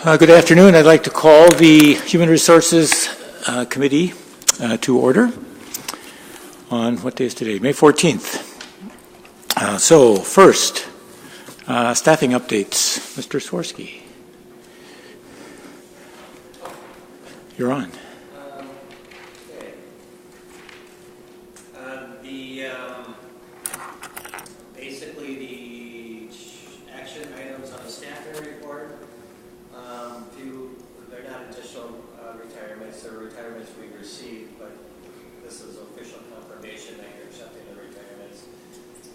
Good afternoon. I'd like to call the Human Resources Committee to order on, what day is today? May 14th. So first, staffing updates. Mr. Swirsky. You're on. Basically the action items on the staffing report, they're not additional retirements, they're retirements we received, but this is official confirmation that you're accepting the retirements.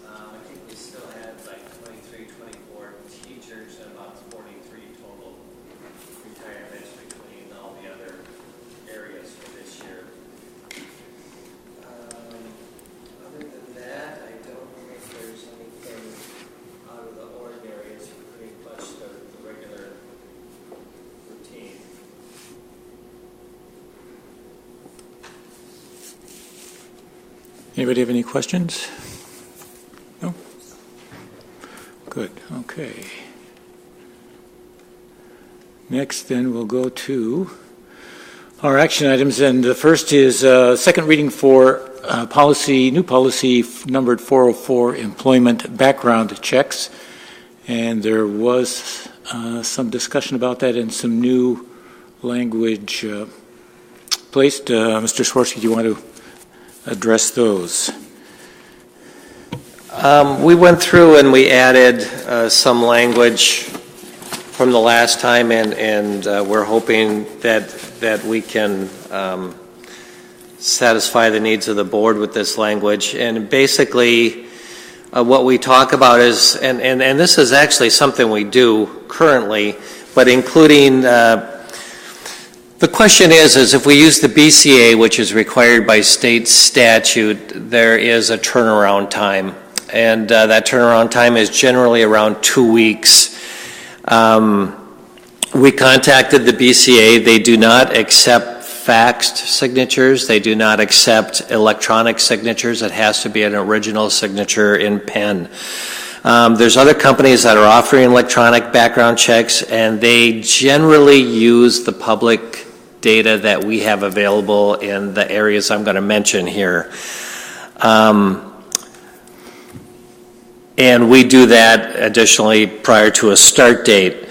I think we still have like 23, 24 teachers and about 43 total retirements between all the other areas for this year. Other than that, I don't think there's anything out of the ordinary. It's pretty much the regular routine. Anybody have any questions? No? Good. Okay. Next, then, we'll go to our action items, and the first is second reading for new policy numbered 404, employment background checks, and there was some discussion about that and some new language placed. Mr. Swirsky, do you want to address those? We went through and we added some language from the last time, and we're hoping that we can satisfy the needs of the board with this language. And basically what we talk about is, and this is actually something we do currently, but including the question is if we use the BCA, which is required by state statute, there is a turnaround time, and that turnaround time is generally around 2 weeks. We contacted the BCA. They do not accept faxed signatures. They do not accept electronic signatures. It has to be an original signature in pen. There's other companies that are offering electronic background checks, and they generally use the public data that we have available in the areas I'm going to mention here. And we do that additionally prior to a start date.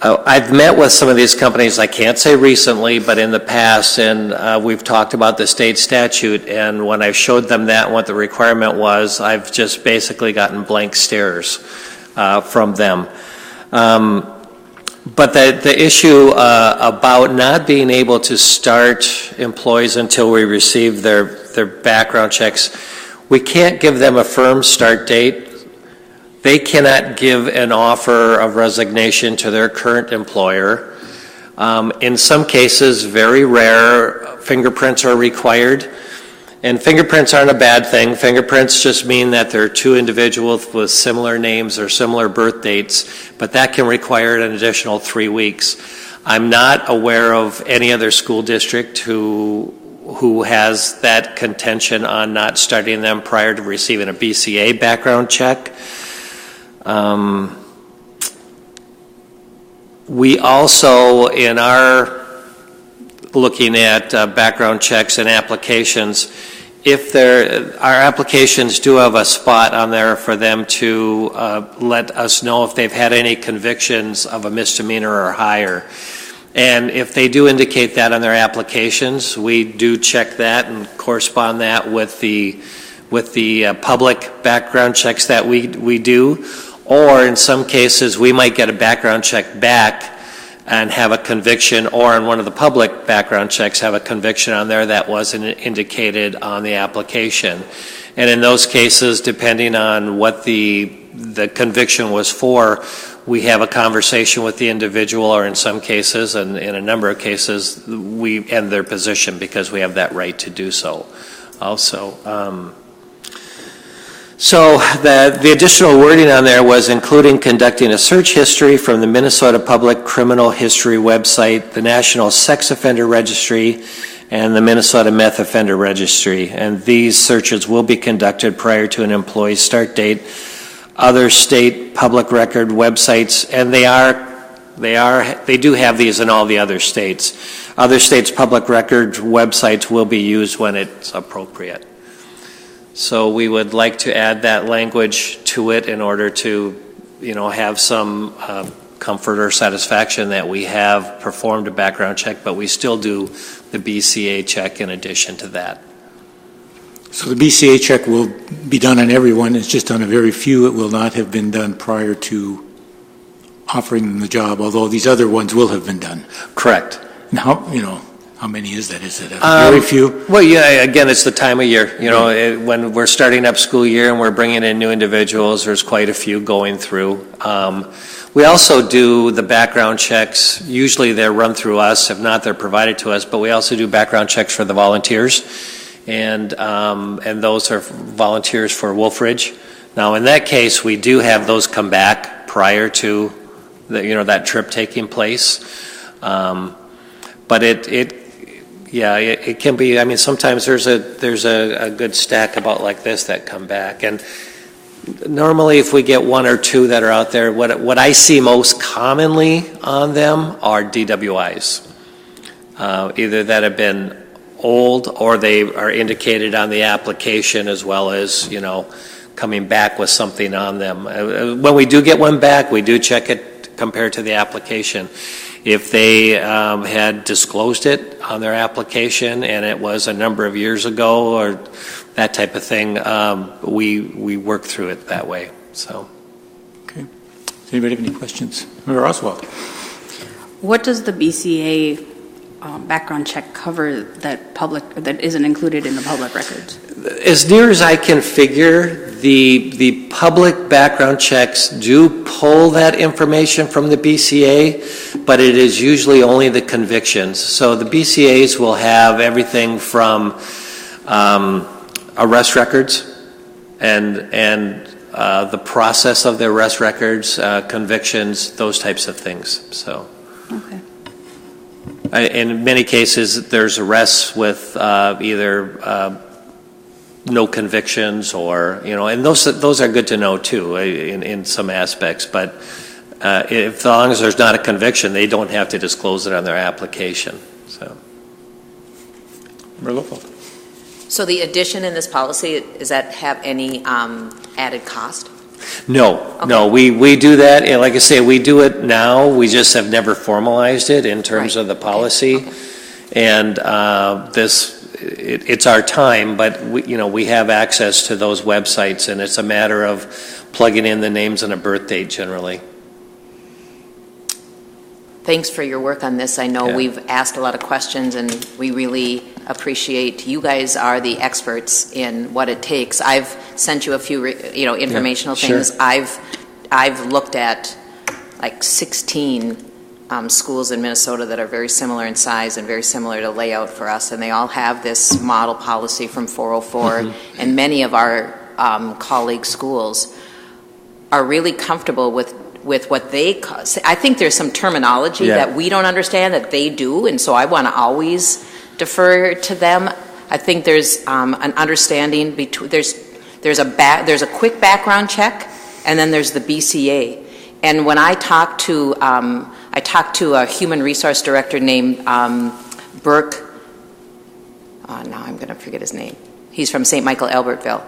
I've met with some of these companies, I can't say recently, but in the past, and we've talked about the state statute, and when I showed them that and what the requirement was, I've just basically gotten blank stares from them. But the issue about not being able to start employees until we receive their background checks, we can't give them a firm start date. They cannot give an offer of resignation to their current employer. In some cases, very rare, fingerprints are required. And fingerprints aren't a bad thing. Fingerprints just mean that they're two individuals with similar names or similar birth dates, but that can require an additional 3 weeks. I'm not aware of any other school district who has that contention on not starting them prior to receiving a BCA background check. We also, in our looking at background checks and applications, our applications do have a spot on there for them to let us know if they've had any convictions of a misdemeanor or higher. And if they do indicate that on their applications, we do check that and correspond that with the public background checks that we do. Or in some cases, we might get a background check back and have a conviction, or in one of the public background checks have a conviction on there that wasn't indicated on the application. And in those cases, depending on what the conviction was for, we have a conversation with the individual, or in some cases, and in a number of cases, we end their position because we have that right to do so also. So the additional wording on there was including conducting a search history from the Minnesota Public Criminal History website, the National Sex Offender Registry, and the Minnesota Meth Offender Registry. And these searches will be conducted prior to an employee's start date. Other state public record websites, and they are They do have these in all the other states. Other states' public record websites will be used when it's appropriate. So we would like to add that language to it in order to, have some comfort or satisfaction that we have performed a background check, but we still do the BCA check in addition to that. So the BCA check will be done on everyone. It's just on a very few. It will not have been done prior to offering them the job, although these other ones will have been done. Correct. Now, how many is that? Is it very few? Well, yeah, again, it's the time of year. When we're starting up school year and we're bringing in new individuals, there's quite a few going through. We also do the background checks. Usually they're run through us. If not, they're provided to us. But we also do background checks for the volunteers. And those are volunteers for Wolf Ridge. Now, in that case, we do have those come back prior to that trip taking place. But it can be. I mean, sometimes there's a good stack about like this that come back. And normally, if we get one or two that are out there, what I see most commonly on them are DWIs, either that have been old or they are indicated on the application, as well as coming back with something on them. When we do get one back, we do check it compared to the application. If they had disclosed it on their application and it was a number of years ago or that type of thing, we work through it that way. So, okay. Does anybody have any questions? Member Oswald. What does the BCA background check cover that isn't included in the public records? As near as I can figure, the public background checks do pull that information from the BCA, but it is usually only the convictions. So the BCAs will have everything from arrest records and the process of the arrest records, convictions, those types of things. So. Okay. In many cases, there's arrests with either no convictions or, and those are good to know too in some aspects. But as long as there's not a conviction, they don't have to disclose it on their application. So. So the addition in this policy, does that have any added cost? No, okay. No, we do that, and like I say, we do it now. We just have never formalized it in terms of the policy, okay. And it's our time, but we have access to those websites, and it's a matter of plugging in the names and a birth date generally. Thanks for your work on this. I know we've asked a lot of questions, and we really appreciate you guys are the experts in what it takes. I've sent you a few, informational things. Sure. I've looked at like 16 schools in Minnesota that are very similar in size and very similar to layout for us, and they all have this model policy from 404. Mm-hmm. And many of our colleague schools are really comfortable with what they call. I think there's some terminology that we don't understand that they do, and so I want to always defer to them. I think there's an understanding between there's a quick background check, and then there's the BCA. And when I talked to a human resource director named Burke. Now I'm going to forget his name. He's from St. Michael Albertville,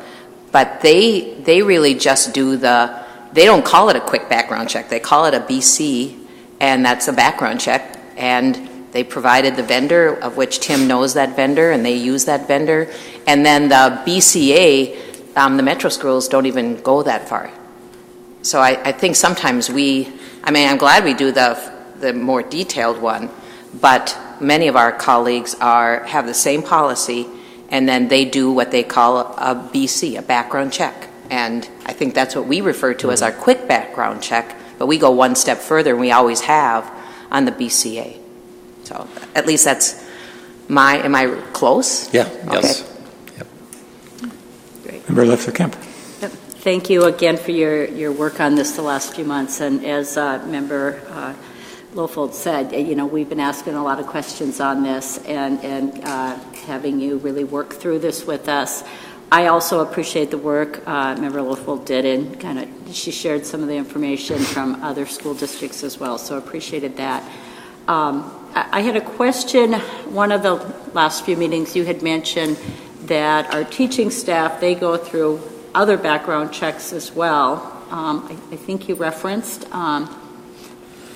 but they really just do They don't call it a quick background check. They call it a BC, and that's a background check. And they provided the vendor, of which Tim knows that vendor, and they use that vendor. And then the BCA, the metro schools don't even go that far. So I think sometimes I'm glad we do the more detailed one, but many of our colleagues have the same policy, and then they do what they call a BC, a background check. And I think that's what we refer to as our quick background check, but we go one step further, and we always have on the BCA. So at least that's am I close? Yeah, okay. Yes. Yep. Great. Member Lefter-Kemp. Thank you again for your work on this the last few months. And as Member Lofold said, we've been asking a lot of questions on this and having you really work through this with us. I also appreciate the work Member Lofold did, and she shared some of the information from other school districts as well, so appreciated that. I had a question. One of the last few meetings you had mentioned that our teaching staff, they go through other background checks as well. I think you referenced. And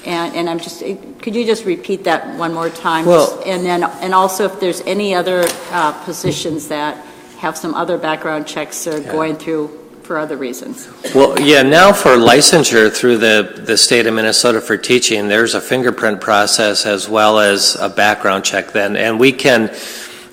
I'm just, could you just repeat that one more time? Well, and also if there's any other positions that have some other background checks they're going through for other reasons. Well, yeah, now for licensure through the state of Minnesota for teaching, there's a fingerprint process as well as a background check then. And we can,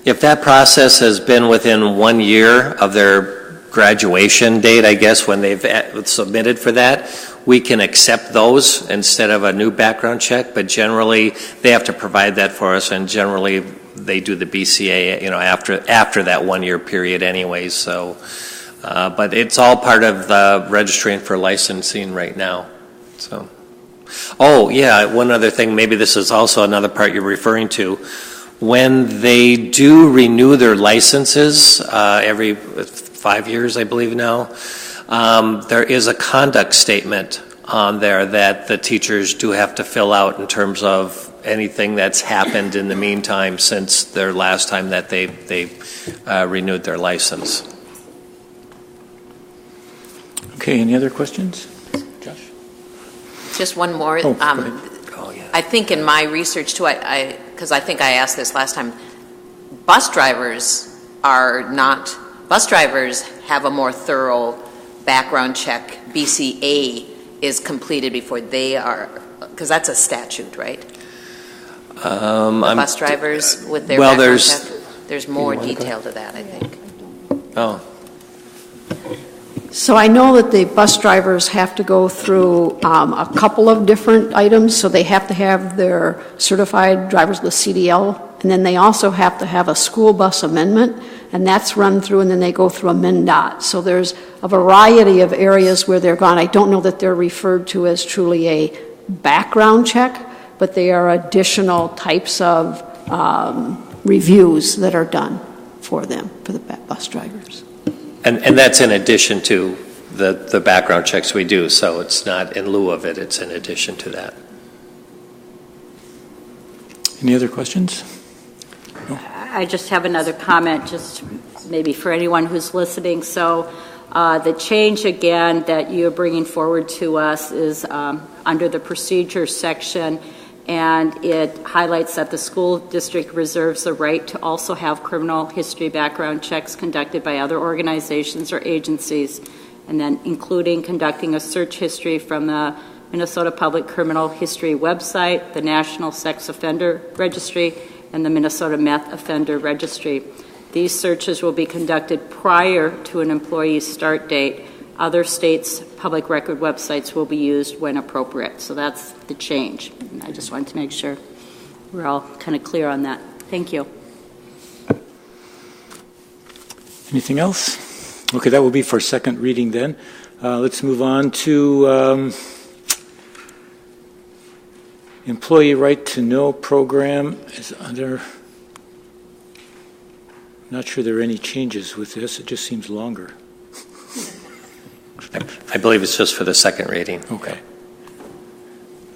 if that process has been within 1 year of their graduation date, I guess, when they've submitted for that, we can accept those instead of a new background check, but generally they have to provide that for us, and generally they do the BCA, after that 1 year period anyways. So, but it's all part of the registering for licensing right now. So, oh yeah, one other thing, maybe this is also another part you're referring to. When they do renew their licenses every 5 years, I believe now, there is a conduct statement on there that the teachers do have to fill out in terms of anything that's happened in the meantime since their last time that they renewed their license. Okay, any other questions? Josh? Just one more. Oh, go ahead. Oh, yeah. I think in my research too, because I think I asked this last time, bus drivers have a more thorough background check. BCA is completed before they are, because that's a statute, right? Bus drivers with their background check. There's more detail to that, I think. Oh. So I know that the bus drivers have to go through a couple of different items. So they have to have their certified driver's list CDL, and then they also have to have a school bus amendment, and that's run through, and then they go through a MnDOT. So there's a variety of areas where they're gone. I don't know that they're referred to as truly a background check, but they are additional types of reviews that are done for them, for the bus drivers. And that's in addition to the background checks we do, so it's not in lieu of it, it's in addition to that. Any other questions? No? I just have another comment, just maybe for anyone who's listening. So the change again that you're bringing forward to us is under the procedures section, and it highlights that the school district reserves the right to also have criminal history background checks conducted by other organizations or agencies, and then including conducting a search history from the Minnesota Public Criminal History website, the National Sex Offender Registry, and the Minnesota Meth Offender Registry. These searches will be conducted prior to an employee's start date. Other states' public record websites will be used when appropriate. So that's the change. I just wanted to make sure we're all kind of clear on that. Thank you. Anything else? Okay, that will be for second reading then. Let's move on to Employee Right to Know program is under. I'm not sure there are any changes with this. It just seems longer. I believe it's just for the second reading. Okay.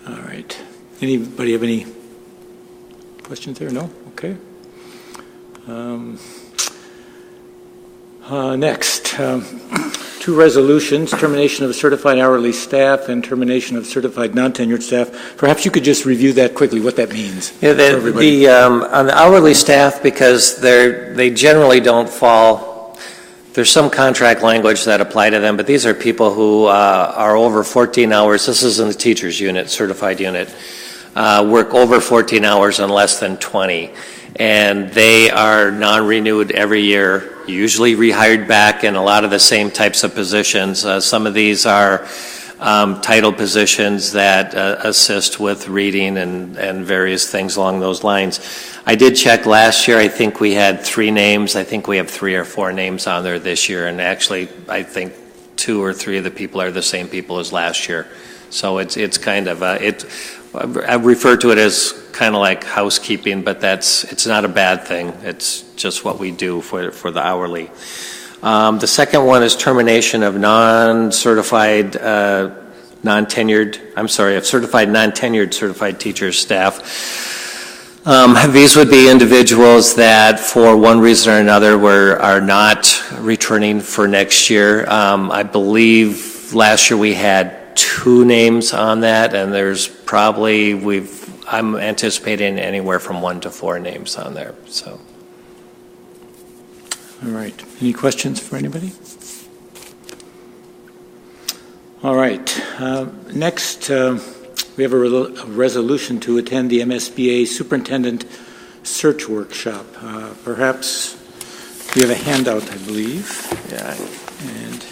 All right. Anybody have any questions there? No? Okay. Next, two resolutions, termination of certified hourly staff and termination of certified non-tenured staff. Perhaps you could just review that quickly, what that means. Yeah, on the hourly staff, because they generally don't fall. There's some contract language that apply to them, but these are people who are over 14 hours. This is in the teachers unit, certified unit, work over 14 hours and less than 20. And they are non-renewed every year, usually rehired back in a lot of the same types of positions. Some of these are title positions that assist with reading and various things along those lines. I did check last year. I think we had 3 names. I think we have 3 or 4 names on there this year. And actually, I think 2 or 3 of the people are the same people as last year. So it's kind of, I refer to it as kind of like housekeeping, but it's not a bad thing. It's just what we do for the hourly. The second one is termination of non-certified, non-tenured certified teachers, staff. These would be individuals that, for one reason or another, are not returning for next year. I believe last year we had 2 names on that, and there's probably I'm anticipating anywhere from 1 to 4 names on there. So. All right. Any questions for anybody? All right. Next, we have a resolution to attend the MSBA Superintendent Search Workshop. Perhaps we have a handout, I believe. Yeah. And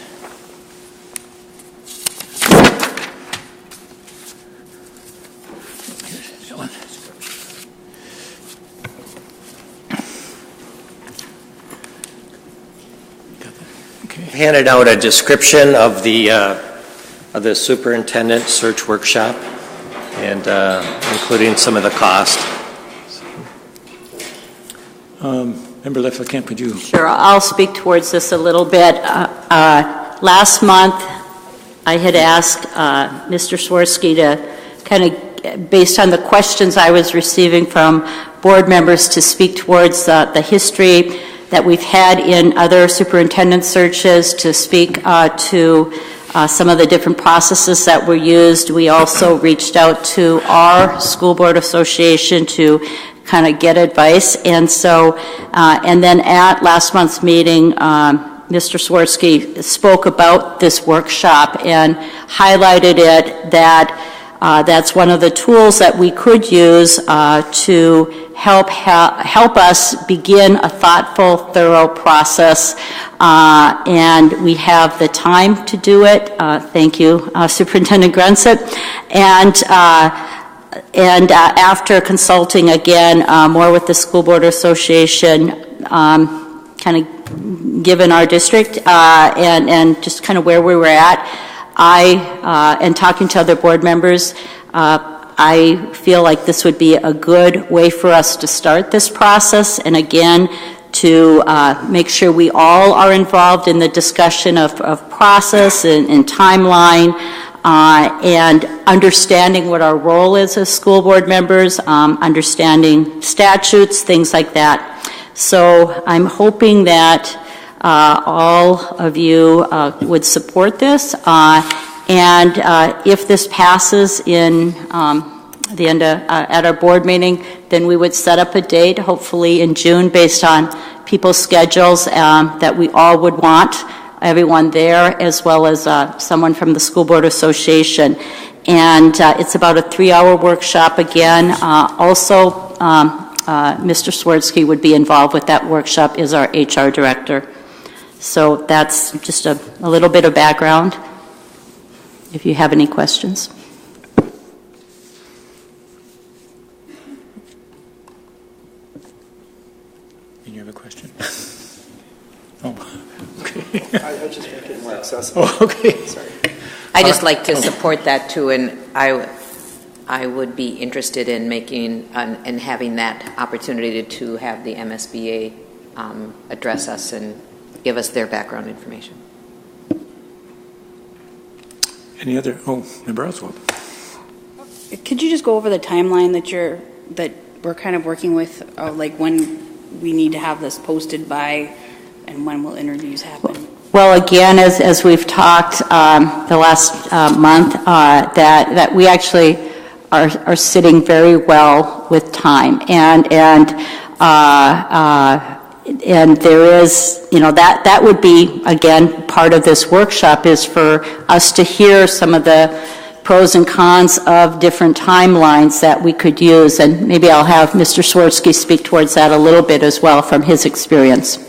here's that one. Got that. Okay. Handed out a description of the superintendent search workshop, and including some of the cost. Member Lefferkamp, would you? Sure, I'll speak towards this a little bit. Last month, I had asked Mr. Swirsky to kind of, based on the questions I was receiving from board members, to speak towards the history that we've had in other superintendent searches, to speak to some of the different processes that were used. We also reached out to our school board association to kind of get advice. And so, and then at last month's meeting, Mr. Swirsky spoke about this workshop and highlighted it that that's one of the tools that we could use to help us begin a thoughtful, thorough process, and we have the time to do it. Thank you, Superintendent Grunset. And after consulting again more with the School Board Association, kind of given our district and just kind of where we were at, and talking to other board members, I feel like this would be a good way for us to start this process, and again, to make sure we all are involved in the discussion of process and timeline, and understanding what our role is as school board members, understanding statutes, things like that. So I'm hoping that all of you would support this, and if this passes in the end of, at our board meeting, then we would set up a date, hopefully in June, based on people's schedules, that we all would want everyone there, as well as someone from the School Board Association. And it's about a 3-hour workshop again. Also, Mr. Swirsky would be involved with that workshop as our HR director. So that's just a little bit of background, if you have any questions. You have a question? Oh, okay. I just make it more accessible. Oh, okay. Sorry. I just like to support that too, and I would be interested in making and having that opportunity to have the MSBA address us and give us their background information. Any other? Oh, Member Oswald. Could you just go over the timeline that we're kind of working with, like when we need to have this posted by, and when will interviews happen? Well, again, as we've talked the last month, that we actually are sitting very well with time, and there is, that would be, again, part of this workshop is for us to hear some of the pros and cons of different timelines that we could use, and maybe I'll have Mr. Swirsky speak towards that a little bit as well from his experience.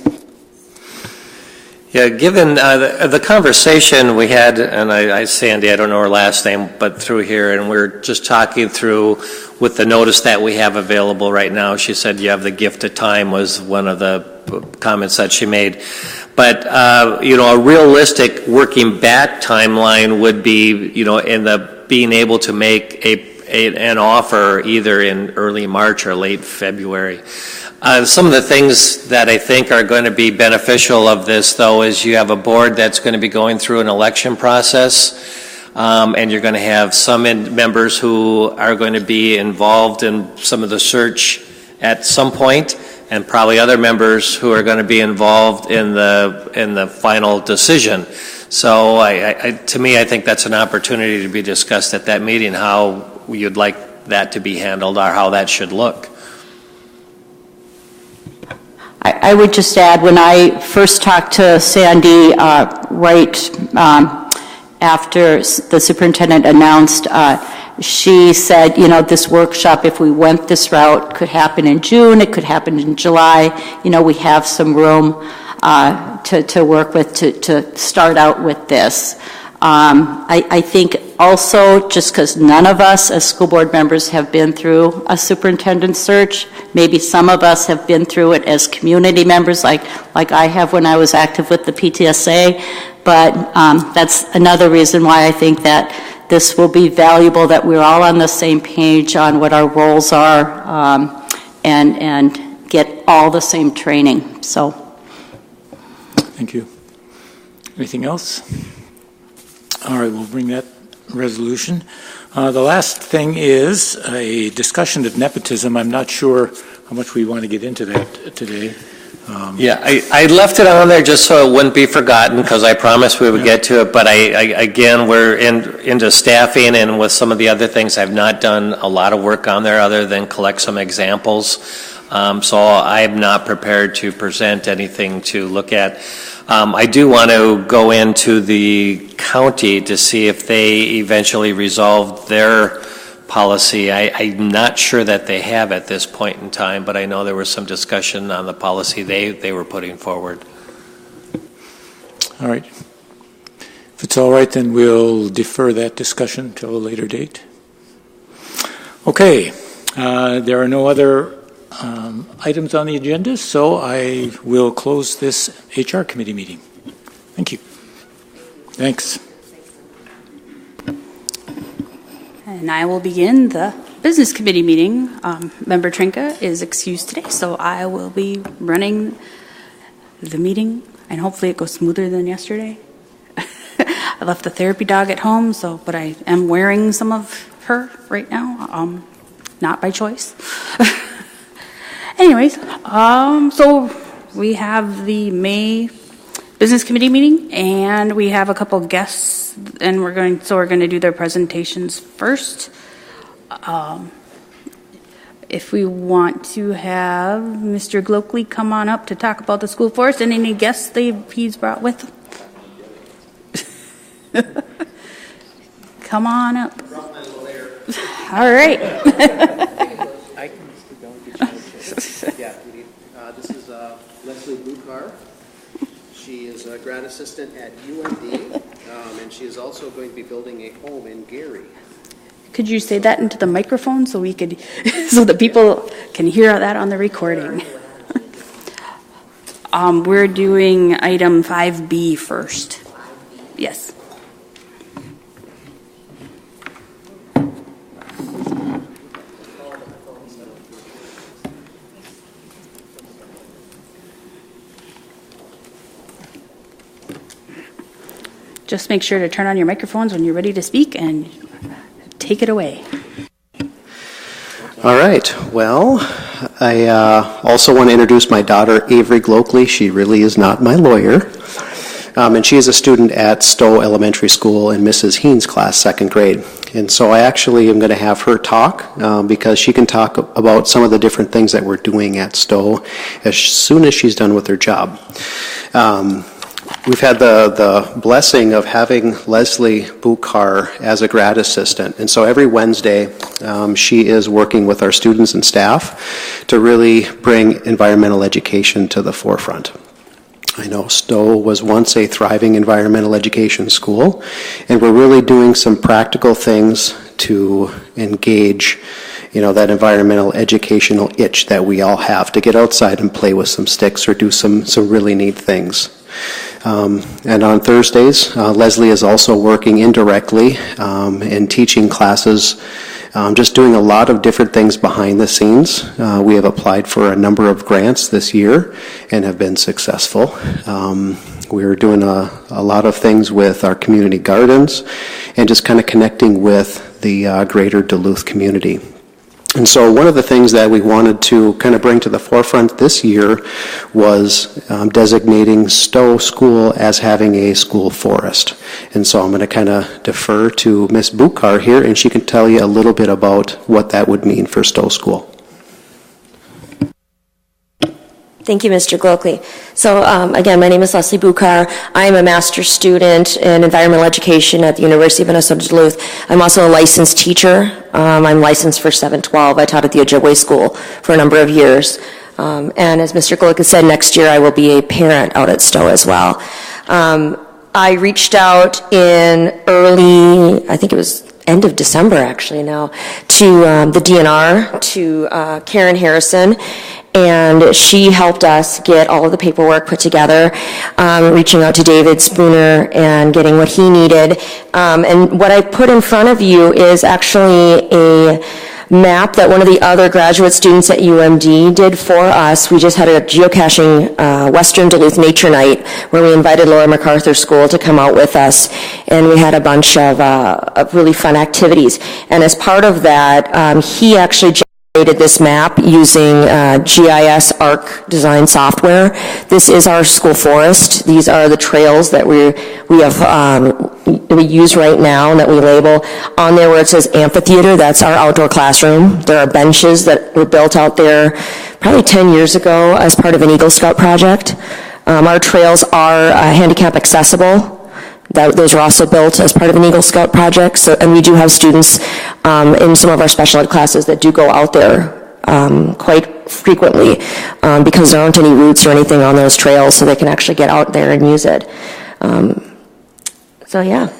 Yeah, given the conversation we had, and Sandy, I don't know her last name, but through here, and we're just talking through with the notice that we have available right now. She said you have the gift of time was one of the comments that she made. But, a realistic working back timeline would be, in the being able to make an offer either in early March or late February. Some of the things that I think are going to be beneficial of this, though, is you have a board that's going to be going through an election process, and you're going to have some members who are going to be involved in some of the search at some point, and probably other members who are going to be involved in the final decision. So to me, I think that's an opportunity to be discussed at that meeting, how you'd like that to be handled or how that should look. I would just add, when I first talked to Sandy right after the superintendent announced, she said, you know, this workshop, if we went this route, could happen in June, it could happen in July. You know, we have some room to work with to start out with this. I think also, just because none of us as school board members have been through a superintendent search, maybe some of us have been through it as community members, like I have when I was active with the PTSA, but that's another reason why I think that this will be valuable, that we're all on the same page on what our roles are, and get all the same training. So, thank you. Anything else? All right, we'll bring that resolution. The last thing is a discussion of nepotism. I'm not sure how much we want to get into that today. Yeah, I left it on there just so it wouldn't be forgotten, because I promised we would get to it, but again, we're into staffing, and with some of the other things, I've not done a lot of work on there other than collect some examples. So I'm not prepared to present anything to look at. I do want to go into the county to see if they eventually resolved their policy. I'm not sure that they have at this point in time, but I know there was some discussion on the policy they were putting forward. All right. If it's all right, then we'll defer that discussion till a later date. Okay. There are no other items on the agenda, so I will close this HR committee meeting. Thank you. Thanks. And I will begin the business committee meeting. Member Trinka is excused today, so I will be running the meeting, and hopefully it goes smoother than yesterday. I left the therapy dog at home, but I am wearing some of her right now, not by choice. Anyways, so we have the May business committee meeting, and we have a couple guests, and we're going to do their presentations first. If we want to have Mr. Glockley come on up to talk about the school forest and any guests he's brought with him. Come on up. All right. This is Leslie Bukar. She is a grad assistant at UMD, and she is also going to be building a home in Gary. Could you say that into the microphone so so the people can hear that on the recording? We're doing item 5B first. Yes. Just make sure to turn on your microphones when you're ready to speak and take it away. All right. Well, I also want to introduce my daughter, Avery Glockley. She really is not my lawyer. And she is a student at Stowe Elementary School in Mrs. Heen's class, 2nd grade. And so I actually am going to have her talk because she can talk about some of the different things that we're doing at Stowe as soon as she's done with her job. We've had the blessing of having Leslie Bukar as a grad assistant. And so every Wednesday, she is working with our students and staff to really bring environmental education to the forefront. I know Stowe was once a thriving environmental education school, and we're really doing some practical things to engage, that environmental educational itch that we all have to get outside and play with some sticks or do some really neat things. And on Thursdays, Leslie is also working indirectly and teaching classes just doing a lot of different things behind the scenes. We have applied for a number of grants this year and have been successful. We're doing a lot of things with our community gardens and just kind of connecting with the greater Duluth community. And so one of the things that we wanted to kind of bring to the forefront this year was designating Stowe School as having a school forest. And so I'm going to kind of defer to Ms. Bukar here, and she can tell you a little bit about what that would mean for Stowe School. Thank you, Mr. Glockley. So again, my name is Leslie Bukar. I am a master's student in environmental education at the University of Minnesota Duluth. I'm also a licensed teacher. I'm licensed for 712. I taught at the Ojibwe School for a number of years. And as Mr. Glockley said, next year I will be a parent out at Stowe as well. I reached out in early, I think it was end of December actually now, to the DNR, to Karen Harrison, and she helped us get all of the paperwork put together, reaching out to David Spooner and getting what he needed. And what I put in front of you is actually a map that one of the other graduate students at UMD did for us. We just had a geocaching Western Duluth Nature Night where we invited Laura MacArthur School to come out with us, and we had a bunch of really fun activities. And as part of that, he actually generated this map using GIS ARC design software. This is our school forest. These are the trails that we use right now and that we label. On there where it says amphitheater, that's our outdoor classroom. There are benches that were built out there probably 10 years ago as part of an Eagle Scout project. Our trails are handicap accessible. Those were also built as part of an Eagle Scout project. So, and we do have students in some of our special ed classes that do go out there quite frequently because there aren't any routes or anything on those trails, so they can actually get out there and use it. So yeah.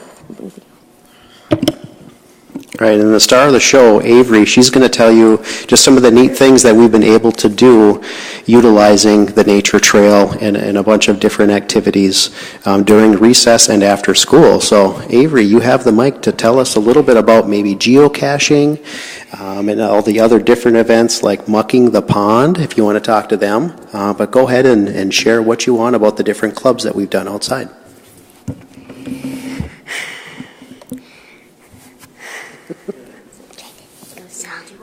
All right, and the star of the show, Avery, she's going to tell you just some of the neat things that we've been able to do utilizing the nature trail and a bunch of different activities during recess and after school. So, Avery, you have the mic to tell us a little bit about maybe geocaching and all the other different events like mucking the pond, if you want to talk to them. But go ahead and share what you want about the different clubs that we've done outside.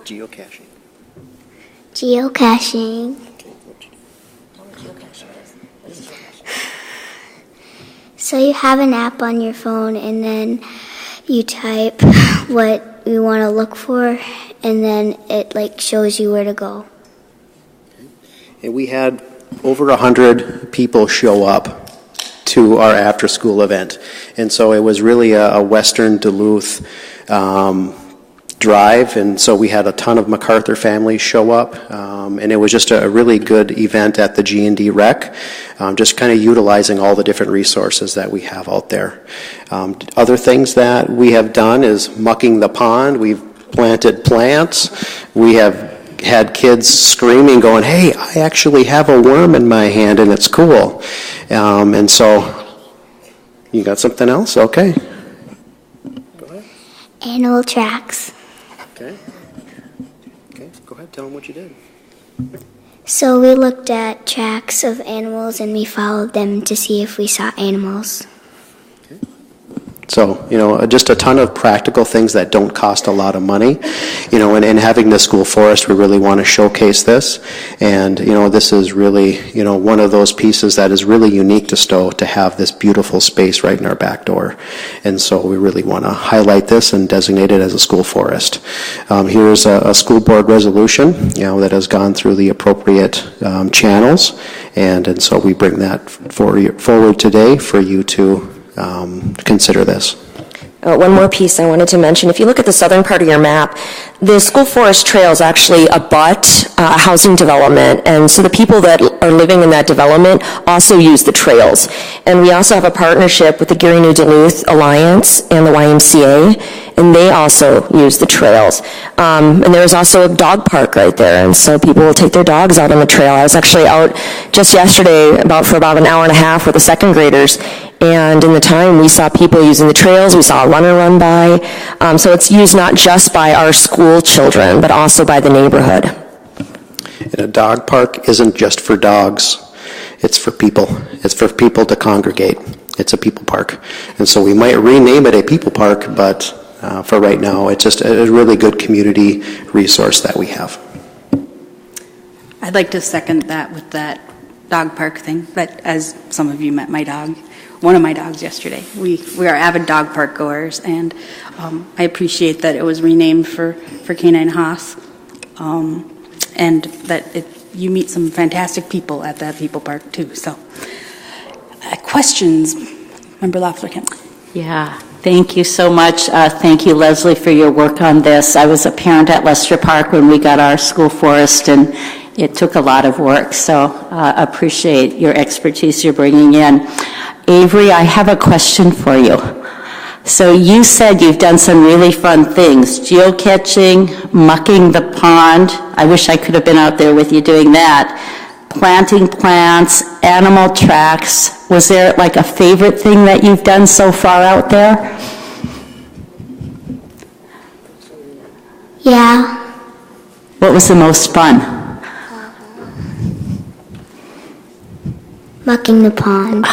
Geocaching. Geocaching. So you have an app on your phone and then you type what you want to look for and then it shows you where to go. And we had over 100 people show up to our after school event. And so it was really a Western Duluth drive, and so we had a ton of MacArthur families show up, and it was just a really good event at the G&D Rec, just kind of utilizing all the different resources that we have out there. Other things that we have done is mucking the pond. We've planted plants. We have had kids screaming, going, "Hey, I actually have a worm in my hand, and it's cool." And so, you got something else? Okay. Go ahead. Animal tracks. Okay. Okay, go ahead, tell them what you did. So we looked at tracks of animals and we followed them to see if we saw animals. So, just a ton of practical things that don't cost a lot of money. And having the school forest, we really want to showcase this. And, this is really, one of those pieces that is really unique to Stowe, to have this beautiful space right in our back door. And so we really want to highlight this and designate it as a school forest. Here's a school board resolution, that has gone through the appropriate channels. And so we bring that forward today for you to consider this. One more piece I wanted to mention. If you look at the southern part of your map, the school forest trails actually abut a housing development, and so the people that are living in that development also use the trails. And we also have a partnership with the Gary New Duluth Alliance and the YMCA, and they also use the trails. And there's also a dog park right there, and so people will take their dogs out on the trail. I was actually out just yesterday for about an hour and a half with the second graders, And in the time, we saw people using the trails, we saw a runner run by. So it's used not just by our school children, but also by the neighborhood. And a dog park isn't just for dogs. It's for people. It's for people to congregate. It's a people park. And so we might rename it a people park, but for right now, it's just a really good community resource that we have. I'd like to second that with that dog park thing, but as some of you met my dog, one of my dogs yesterday, we are avid dog park goers, and I appreciate that it was renamed for Canine Haas, and that you meet some fantastic people at that people park too. So, questions, Member Lafler-Kemp? Yeah, thank you so much. Thank you, Leslie, for your work on this. I was a parent at Lester Park when we got our school forest, and it took a lot of work, so appreciate your expertise you're bringing in. Avery, I have a question for you. So you said you've done some really fun things, geocaching, mucking the pond. I wish I could have been out there with you doing that. Planting plants, animal tracks. Was there like a favorite thing that you've done so far out there? Yeah. What was the most fun? Mucking the pond.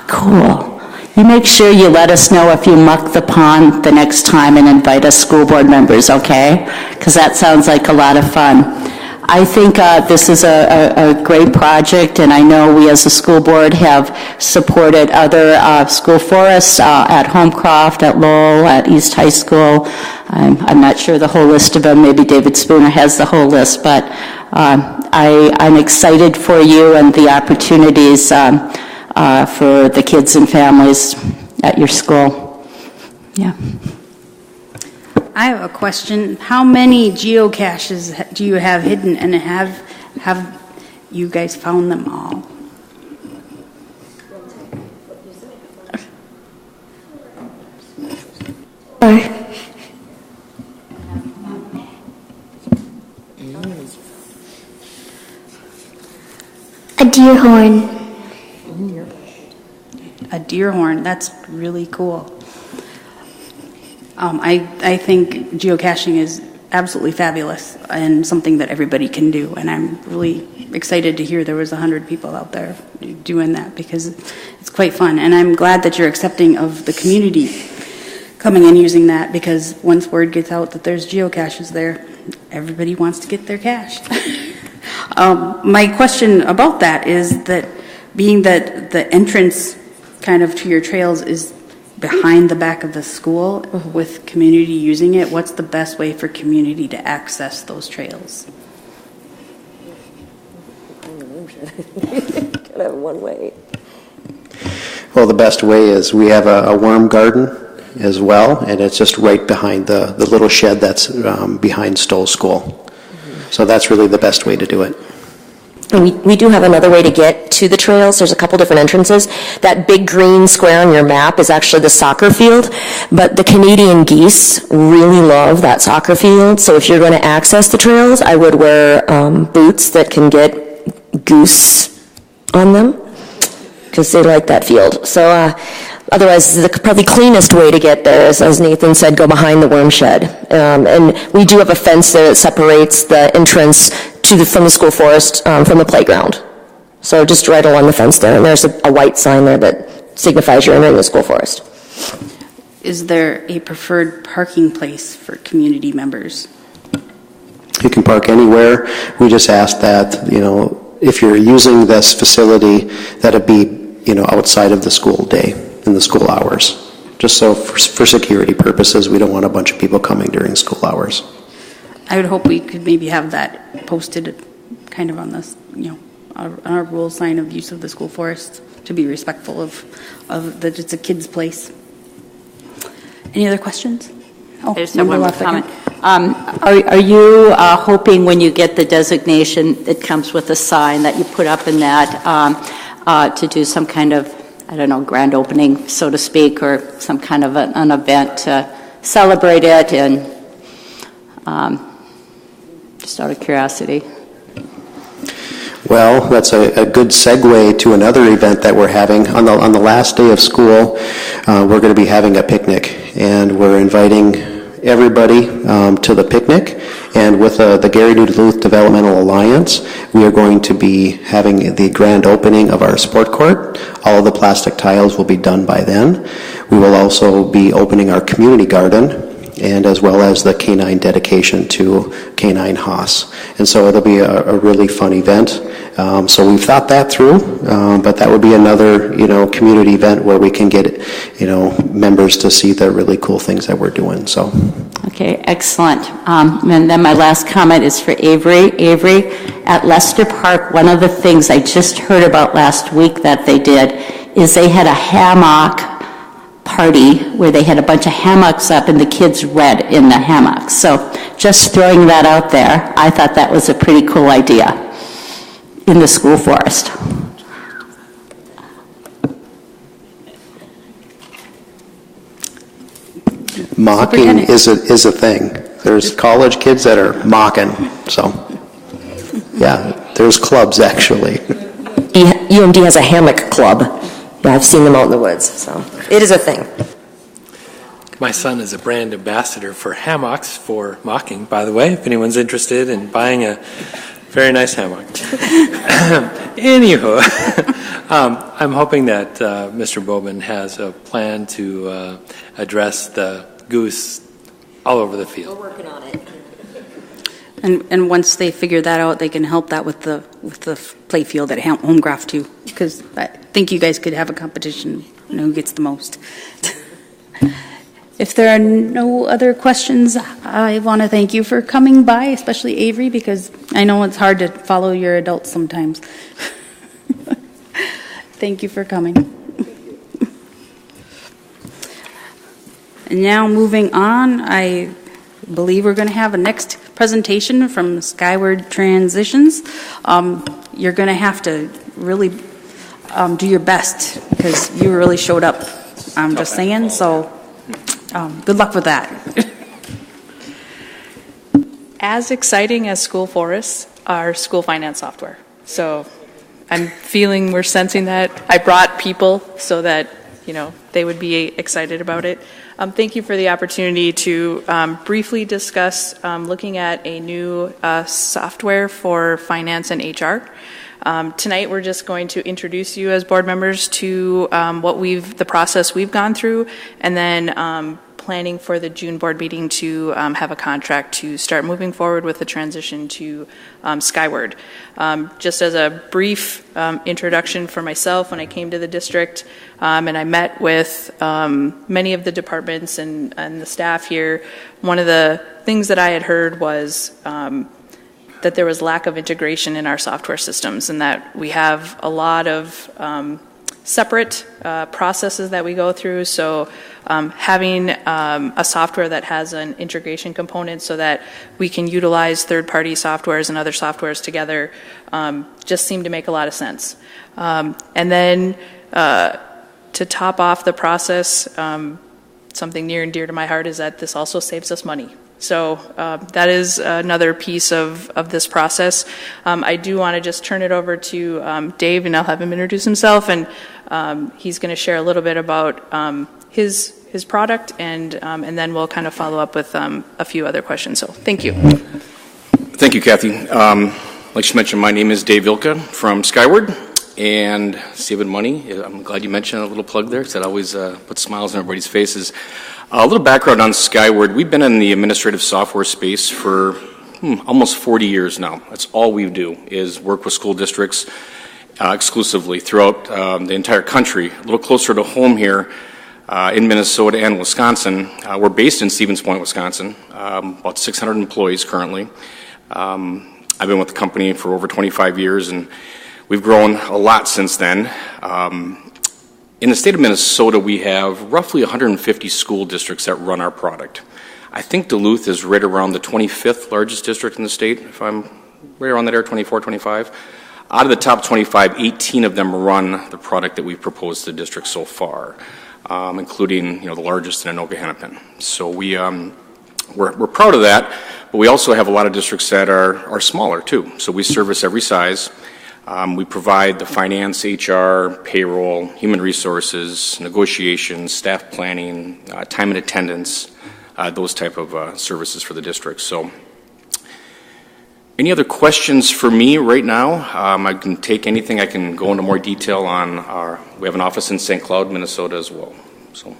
Cool. You make sure you let us know if you muck the pond the next time and invite us school board members, okay? Because that sounds like a lot of fun. I think this is a great project, and I know we as a school board have supported other school forests at Homecroft, at Lowell, at East High School. I'm not sure the whole list of them. Maybe David Spooner has the whole list, but I'm excited for you and the opportunities for the kids and families at your school. Yeah. I have a question. How many geocaches do you have hidden, and have you guys found them all? A deer horn. A deer horn. That's really cool. I think geocaching is absolutely fabulous and something that everybody can do. And I'm really excited to hear there was 100 people out there doing that, because it's quite fun. And I'm glad that you're accepting of the community coming and using that, because once word gets out that there's geocaches there, everybody wants to get their cache. My question about that is that, being that the entrance kind of to your trails is behind the back of the school, with community using it, what's the best way for community to access those trails? Kind of one way. Well, the best way is we have a worm garden as well, and it's just right behind the little shed that's behind Stoll School. So that's really the best way to do it. And we do have another way to get to the trails. There's a couple different entrances. That big green square on your map is actually the soccer field, but the Canadian geese really love that soccer field. So if you're going to access the trails, I would wear boots that can get goose on them, because they like that field. So otherwise, the probably cleanest way to get there is, as Nathan said, go behind the worm shed. And we do have a fence there that separates the entrance from the school forest from the playground. So just right along the fence there, and there's a white sign there that signifies you're entering the school forest. Is there a preferred parking place for community members? You can park anywhere. We just ask that, if you're using this facility, that it be, outside of the school day, in the school hours. Just so for security purposes, we don't want a bunch of people coming during school hours. I would hope we could maybe have that posted kind of on this, on our rule sign of use of the school forest, to be respectful of that it's a kid's place. Any other questions? I just have one more comment. Are you hoping when you get the designation, it comes with a sign that you put up in that to do some kind of, I don't know, grand opening, so to speak, or some kind of an event to celebrate it, and just out of curiosity? Well, that's a good segue to another event that we're having. On the last day of school, we're going to be having a picnic, and we're inviting everybody to the picnic. And with the Gary Duluth Developmental Alliance, we are going to be having the grand opening of our sport court. All of the plastic tiles will be done by then. We will also be opening our community garden, and as well as the canine dedication to Canine Haas. And so it'll be a really fun event. So we've thought that through, but that would be another, community event where we can get, members to see the really cool things that we're doing, so. Okay, excellent. And then my last comment is for Avery. Avery, at Lester Park, one of the things I just heard about last week that they did is they had a hammock party where they had a bunch of hammocks up and the kids read in the hammocks. So just throwing that out there, I thought that was a pretty cool idea in the school forest. Mocking is a thing. There's college kids that are mocking, so yeah, there's clubs actually. UMD has a hammock club. Yeah, I've seen them out in the woods, so it is a thing. My son is a brand ambassador for hammocks for mocking, by the way, if anyone's interested in buying a very nice hammock. Anywho, I'm hoping that Mr. Bowman has a plan to address the goose all over the field. We're working on it. And once they figure that out, they can help that with the play field at Homegraph too, because I think you guys could have a competition, who gets the most. If there are no other questions, I want to thank you for coming by, especially Avery, because I know it's hard to follow your adults sometimes. Thank you for coming. And now moving on, I believe we're going to have a next presentation from Skyward Transitions. You're going to have to really do your best because you really showed up. I'm just saying, so good luck with that. As exciting as school forests are school finance software. So I'm feeling we're sensing that. I brought people so that, they would be excited about it. Thank you for the opportunity to briefly discuss looking at a new software for finance and HR. Tonight we're just going to introduce you as board members to the process we've gone through, and then planning for the June board meeting to have a contract to start moving forward with the transition to Skyward. Just as a brief introduction for myself, when I came to the district and I met with many of the departments and the staff here, one of the things that I had heard was that there was lack of integration in our software systems, and that we have a lot of separate processes that we go through. So having a software that has an integration component so that we can utilize third-party softwares and other softwares together just seemed to make a lot of sense. And then to top off the process, something near and dear to my heart is that this also saves us money. So that is another piece of this process. I do want to just turn it over to Dave, and I'll have him introduce himself, and he's going to share a little bit about his product, and then we'll kind of follow up with a few other questions. So thank you. Thank you, Kathy. Like she mentioned, my name is Dave Vilka from Skyward, and saving money. I'm glad you mentioned a little plug there, because that always puts smiles on everybody's faces. A little background on Skyward. We've been in the administrative software space for almost 40 years now. That's all we do is work with school districts exclusively throughout the entire country. A little closer to home here in Minnesota and Wisconsin. We're based in Stevens Point, Wisconsin, about 600 employees currently. I've been with the company for over 25 years, and we've grown a lot since then. In the state of Minnesota, we have roughly 150 school districts that run our product. I think Duluth is right around the 25th largest district in the state, if I'm right around that area, 24, 25. Out of the top 25, 18 of them run the product that we've proposed to the district so far, including the largest in Anoka Hennepin. So we're proud of that, but we also have a lot of districts that are smaller too. So we service every size. We provide the finance, HR, payroll, human resources, negotiations, staff planning, time and attendance, those type of services for the district. So, any other questions for me right now? I can take anything. I can go into more detail on we have an office in St. Cloud, Minnesota as well. So,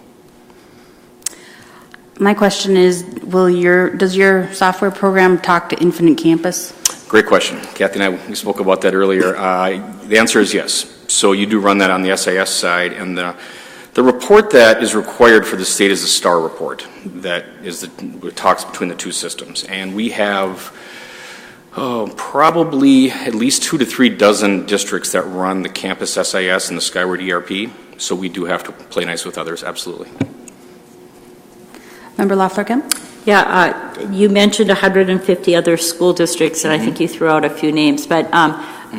My question is, does your software program talk to Infinite Campus? great question. Kathy and we spoke about that earlier. The answer is yes. So you do run that on the SIS side, and the report that is required for the state is a STAR report. That is it talks between the two systems, and we have probably at least 2 to 3 dozen districts that run the campus SIS and the Skyward ERP. So we do have to play nice with others. Absolutely. Member Lothrop? Yeah, you mentioned 150 other school districts, and I think you threw out a few names, but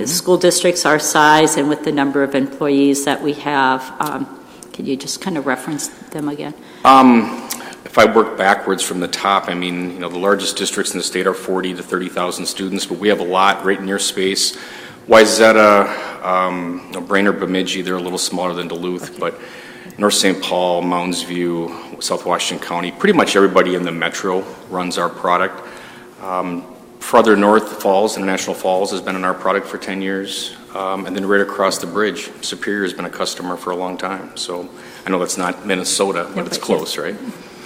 school districts our size and with the number of employees that we have, can you just kind of reference them again? If I work backwards from the top, I mean, the largest districts in the state are 40 to 30,000 students, but we have a lot right in your space. Wayzata, Brainerd, Bemidji, they're a little smaller than Duluth, but North St. Paul, Mounds View, South Washington County, pretty much everybody in the metro runs our product. Further north, Falls, International Falls has been in our product for 10 years. And then right across the bridge, Superior has been a customer for a long time. So I know that's not Minnesota, but it's close, right?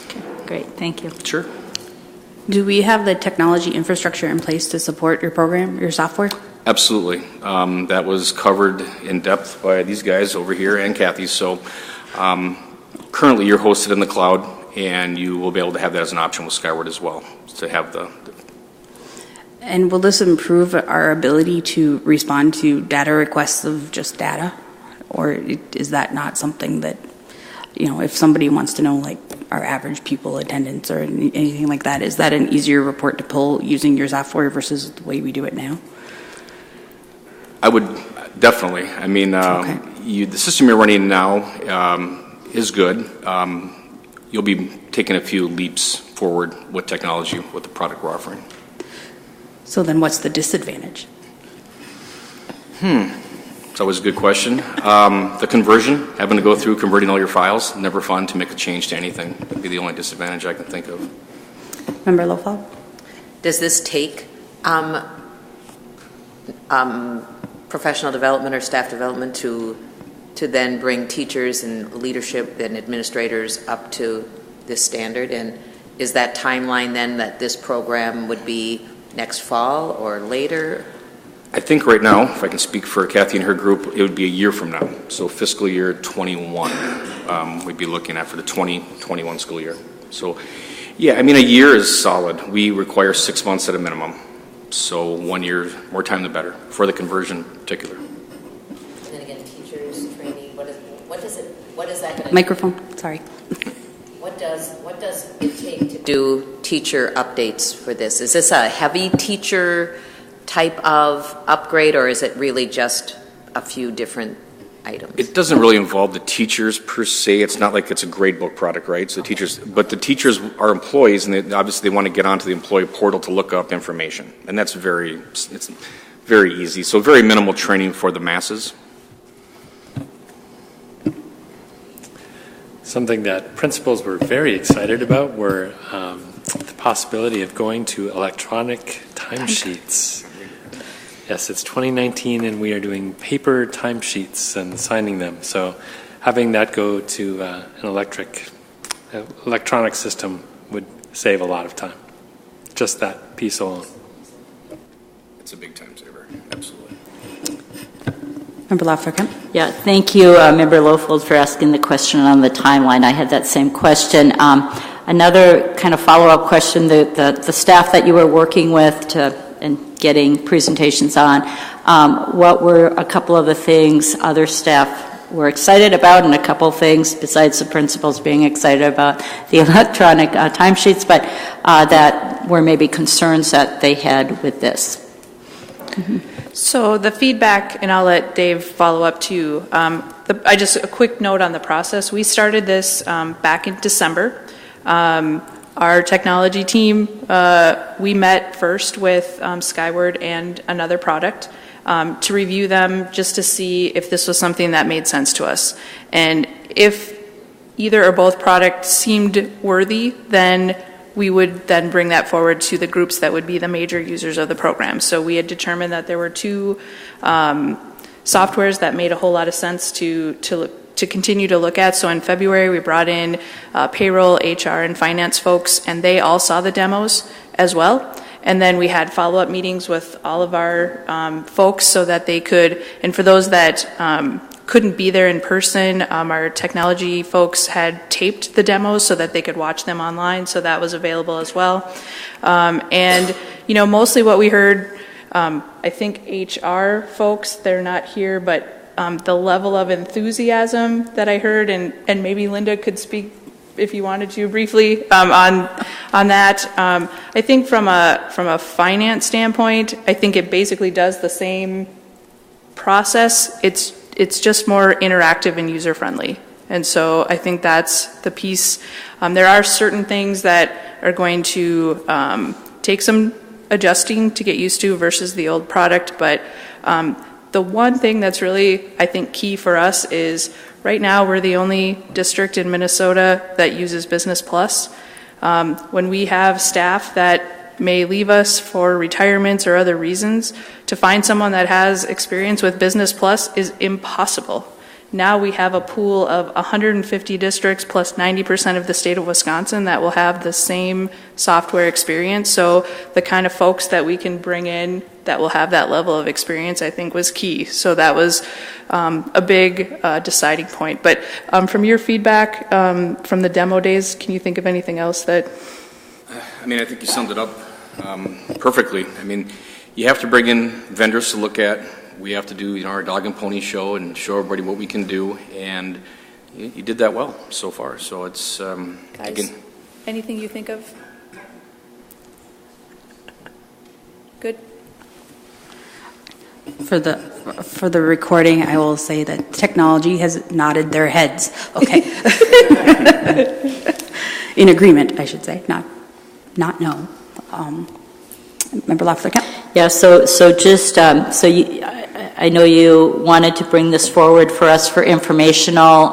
Okay, great, thank you. Sure. Do we have the technology infrastructure in place to support your program, your software? Absolutely. That was covered in depth by these guys over here and Kathy. So currently you're hosted in the cloud, and you will be able to have that as an option with Skyward as well, to have the And will this improve our ability to respond to data requests of just data? Or is that not something that, if somebody wants to know, like, our average pupil attendance or anything like that, is that an easier report to pull using your software versus the way we do it now? I would definitely. I mean, the system you're running now is good. You'll be taking a few leaps forward with technology, with the product we're offering. So then what's the disadvantage? It's always a good question. The conversion, having to go through converting all your files, never fun to make a change to anything. Would be the only disadvantage I can think of. Member Lofall? Does this take professional development or staff development to then bring teachers and leadership and administrators up to this standard? And is that timeline then that this program would be next fall or later? I think right now, if I can speak for Kathy and her group, it would be a year from now. So fiscal year 21, we'd be looking at for the 2021 school year. So, yeah, I mean, a year is solid. We require 6 months at a minimum. So 1 year, more time the better, for the conversion in particular. And again, teachers, training, what is that going to Microphone, sorry. What does it take to do teacher updates for this? Is this a heavy teacher type of upgrade, or is it really just a few different items? It doesn't really involve the teachers per se. It's not like it's a grade book product, right? So but the teachers are employees, and obviously they want to get onto the employee portal to look up information, and it's very easy. So very minimal training for the masses. Something that principals were very excited about were the possibility of going to electronic timesheets. Yes, it's 2019 and we are doing paper timesheets and signing them. So having that go to an electronic system would save a lot of time. Just that piece alone. It's a big time saver, absolutely. Member Lafferkamp? Yeah, thank you, Member Lofold, for asking the question on the timeline. I had that same question. Another kind of follow-up question, the staff that you were working with and getting presentations on, what were a couple of the things other staff were excited about, and a couple of things besides the principals being excited about the electronic timesheets, but that were maybe concerns that they had with this? Mm-hmm. So the feedback, and I'll let Dave follow up too. Just a quick note on the process. We started this back in December. Our technology team, we met first with Skyward and another product. to review them just to see if this was something that made sense to us. And if either or both products seemed worthy, then we would then bring that forward to the groups that would be the major users of the program. So we had determined that there were two softwares that made a whole lot of sense to continue to look at. So in February, we brought in payroll, HR, and finance folks, and they all saw the demos as well. And then we had follow-up meetings with all of our folks so that they could, and for those that couldn't be there in person, our technology folks had taped the demos so that they could watch them online, so that was available as well. And, you know, mostly what we heard, I think HR folks, they're not here, but the level of enthusiasm that I heard, and maybe Linda could speak if you wanted to briefly on that. I think from a finance standpoint, I think it basically does the same process. It's just more interactive and user friendly. And so I think that's the piece. There are certain things that are going to take some adjusting to get used to versus the old product, but the one thing that's really, I think, key for us is right now we're the only district in Minnesota that uses Business Plus. When we have staff that may leave us for retirements or other reasons, to find someone that has experience with Business Plus is impossible. Now we have a pool of 150 districts plus 90% of the state of Wisconsin that will have the same software experience. So the kind of folks that we can bring in that will have that level of experience, I think, was key. So that was a big deciding point. But from your feedback from the demo days, can you think of anything else that? I mean, I think you summed it up perfectly. I mean, you have to bring in vendors to look at. We have to do, our dog and pony show and show everybody what we can do, and you did that well so far. So it's again. Anything you think of? Good. For the recording, I will say that technology has nodded their heads. Okay. In agreement, I should say, not no. Member Loeffler. Yeah. So just I know you wanted to bring this forward for us for informational.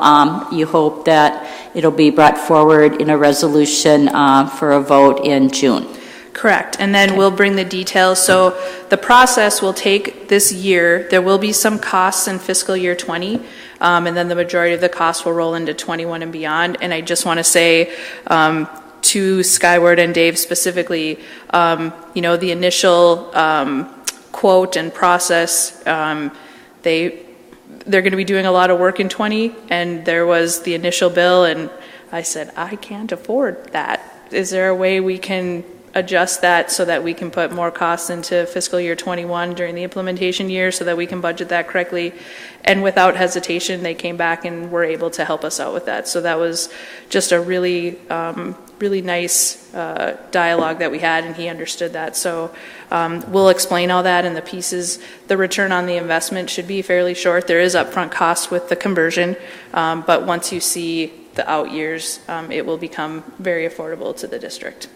You hope that it'll be brought forward in a resolution for a vote in June. Correct. And then we'll bring the details. So the process will take this year. There will be some costs in fiscal year 20, and then the majority of the costs will roll into 21 and beyond. And I just want to say to Skyward and Dave specifically, the initial quote and process, they're going to be doing a lot of work in 20, and there was the initial bill, and I said, I can't afford that. Is there a way we can adjust that so that we can put more costs into fiscal year 21 during the implementation year so that we can budget that correctly? And without hesitation, they came back and were able to help us out with that. So that was just a really nice dialogue that we had, and he understood that. So we'll explain all that in the pieces. The return on the investment should be fairly short. There is upfront cost with the conversion, but once you see the out years, it will become very affordable to the district.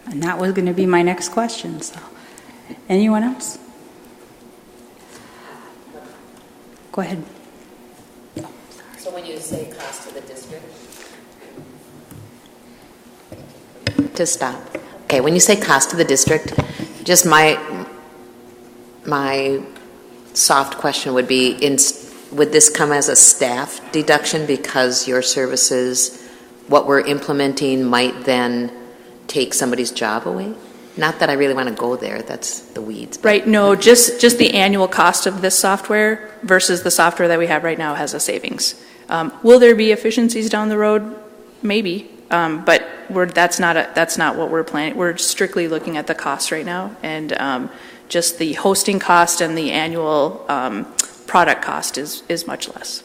And that was going to be my next question. So, anyone else? Go ahead. So when you say cost to the district? To stop. Okay, when you say cost to the district, just my soft question would be, would this come as a staff deduction because your services, what we're implementing, might then take somebody's job away? Not that I really want to go there, that's the weeds. Right, no, just the annual cost of this software versus the software that we have right now has a savings. Will there be efficiencies down the road? Maybe, but that's not what we're planning. We're strictly looking at the cost right now, and just the hosting cost and the annual product cost is much less.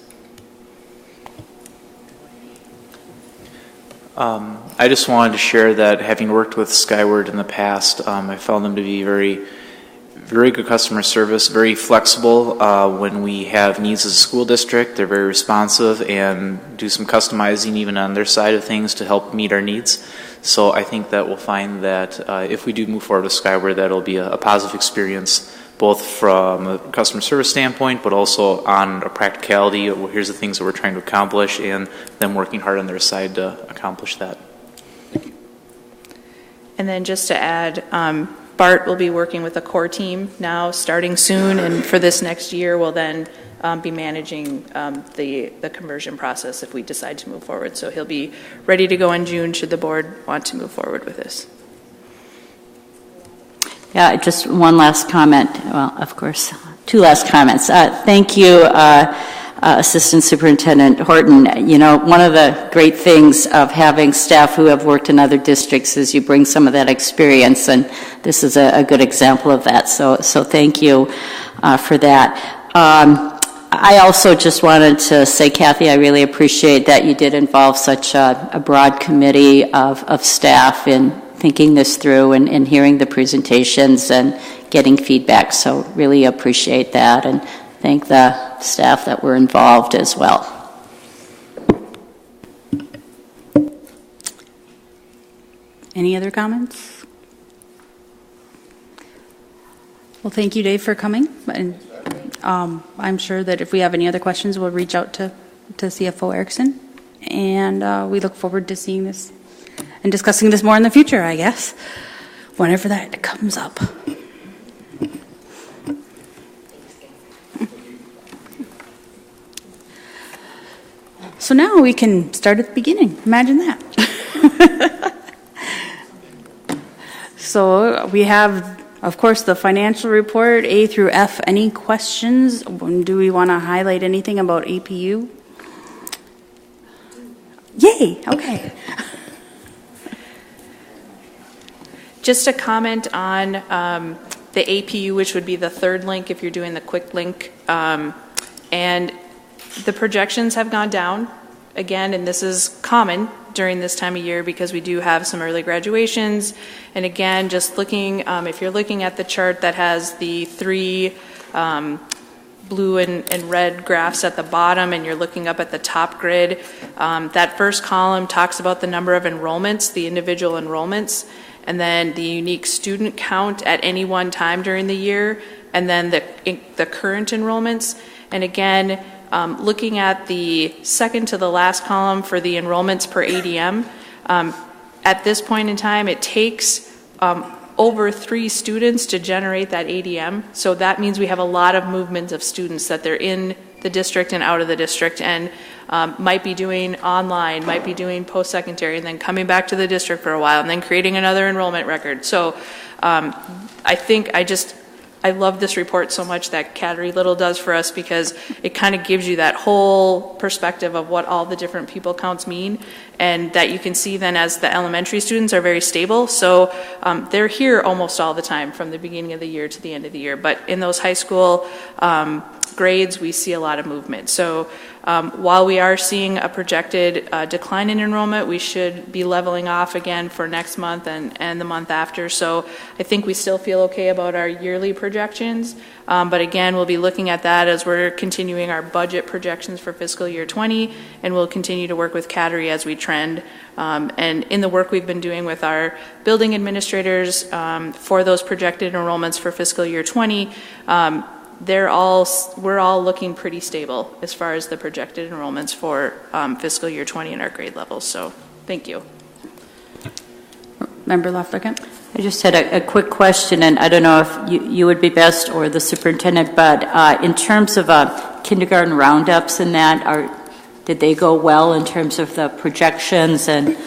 I just wanted to share that having worked with Skyward in the past, I found them to be very, very good customer service, very flexible when we have needs as a school district. They're very responsive and do some customizing even on their side of things to help meet our needs. So I think that we'll find that if we do move forward with Skyward, that'll be a positive experience both from a customer service standpoint, but also on a practicality. Well, here's the things that we're trying to accomplish, and them working hard on their side to accomplish that. And then just to add, Bart will be working with a core team now starting soon, and for this next year will then be managing the conversion process if we decide to move forward. So he'll be ready to go in June should the board want to move forward with this. Yeah, just one last comment. Well, of course, two last comments. Thank you, Assistant Superintendent Horton. You know, one of the great things of having staff who have worked in other districts is you bring some of that experience, and this is a good example of that. So thank you for that. I also just wanted to say, Kathy, I really appreciate that you did involve such a broad committee of staff in thinking this through and hearing the presentations and getting feedback. So really appreciate that, and thank the staff that were involved as well. Any other comments? Well, thank you, Dave, for coming. And I'm sure that if we have any other questions, we'll reach out to CFO Erickson. And we look forward to seeing this and discussing this more in the future, I guess, whenever that comes up. So now we can start at the beginning. Imagine that. So we have, of course, the financial report, A through F. Any questions? Do we want to highlight anything about APU? Yay, okay. Just a comment on the APU, which would be the third link if you're doing the quick link. And the projections have gone down again, and this is common during this time of year because we do have some early graduations. And again, just looking, if you're looking at the chart that has the three blue and red graphs at the bottom, and you're looking up at the top grid, that first column talks about the number of enrollments, the individual enrollments, and then the unique student count at any one time during the year, and then the current enrollments. And again, looking at the second to the last column for the enrollments per ADM, at this point in time, it takes over 3 students to generate that ADM. So that means we have a lot of movement of students that they're in the district and out of the district, and might be doing online, might be doing post-secondary, and then coming back to the district for a while, and then creating another enrollment record. So I think I love this report so much that Cattery Little does for us, because it kind of gives you that whole perspective of what all the different people counts mean, and that you can see then as the elementary students are very stable. So they're here almost all the time from the beginning of the year to the end of the year. But in those high school grades, we see a lot of movement. So while we are seeing a projected decline in enrollment, we should be leveling off again for next month and the month after. So I think we still feel okay about our yearly projections. But again, we'll be looking at that as we're continuing our budget projections for fiscal year 20, and we'll continue to work with Cattery as we trend. And in the work we've been doing with our building administrators for those projected enrollments for fiscal year 20, we're all looking pretty stable as far as the projected enrollments for fiscal year 20 in our grade levels. So thank you. Member Loflerkamp? I just had a quick question, and I don't know if you would be best or the superintendent, but in terms of kindergarten roundups and that, did they go well in terms of the projections and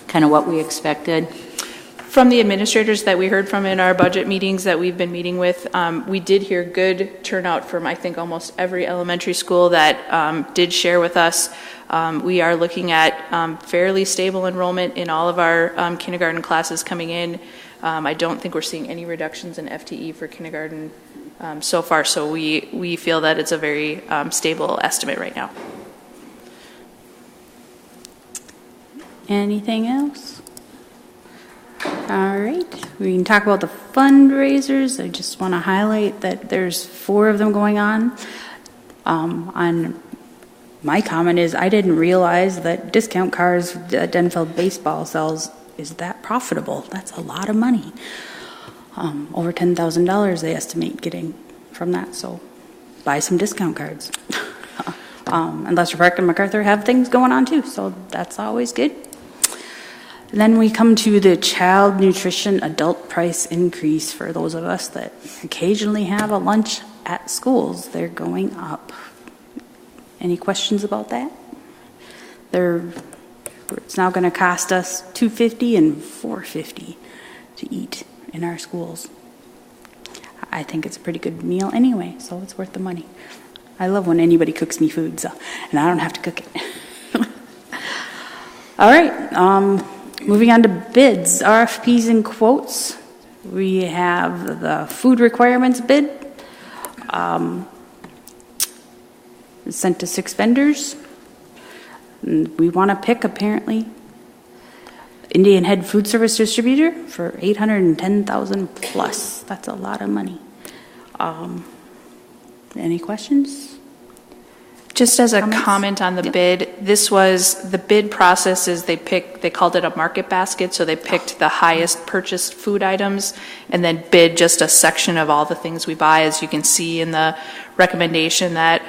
kind of what we expected? From the administrators that we heard from in our budget meetings that we've been meeting with, we did hear good turnout from, I think, almost every elementary school that did share with us. We are looking at fairly stable enrollment in all of our kindergarten classes coming in. I don't think we're seeing any reductions in FTE for kindergarten so far, so we feel that it's a very stable estimate right now. Anything else? All right, we can talk about the fundraisers. I just want to highlight that there's 4 of them going on. On my comment is I didn't realize that discount cars that Denfeld Baseball sells is that profitable. That's a lot of money. Over $10,000 they estimate getting from that, so buy some discount cards. Lester Park and MacArthur have things going on too, so that's always good. And then we come to the child nutrition adult price increase for those of us that occasionally have a lunch at schools. They're going up. Any questions about that? It's now going to cost us $2.50 and $4.50 to eat in our schools. I think it's a pretty good meal anyway, so it's worth the money. I love when anybody cooks me food, and I don't have to cook it. All right, moving on to bids, RFPs and quotes. We have the food requirements bid. It's sent to 6 vendors. And we want to pick, apparently, Indian Head Food Service Distributor for $810,000 plus. That's a lot of money. Any questions? Just as a comment on the bid, this was, the bid process is they called it a market basket, so they picked the highest purchased food items and then bid just a section of all the things we buy. As you can see in the recommendation that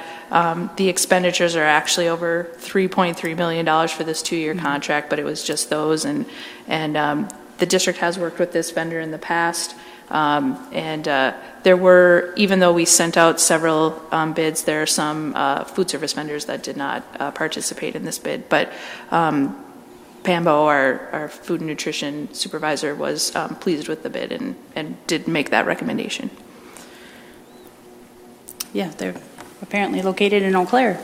the expenditures are actually over $3.3 million for this 2-year contract, but it was just those, and the district has worked with this vendor in the past. There were, even though we sent out several bids, there are some food service vendors that did not participate in this bid. But Pambo, our food and nutrition supervisor, was pleased with the bid and did make that recommendation. Yeah, they're apparently located in Eau Claire.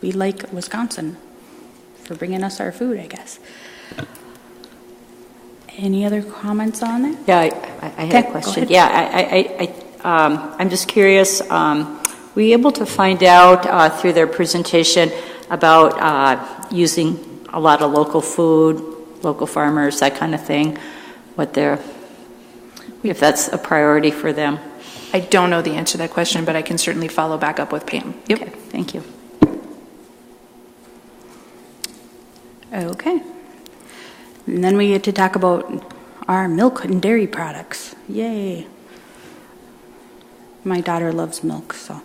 We like Wisconsin for bringing us our food, I guess. Any other comments on that? Yeah, I had a question. Yeah, I'm just curious. Were you able to find out through their presentation about using a lot of local food, local farmers, that kind of thing? If that's a priority for them? I don't know the answer to that question, but I can certainly follow back up with Pam. Yep. Okay, thank you. Okay. And then we get to talk about our milk and dairy products. Yay. My daughter loves milk, so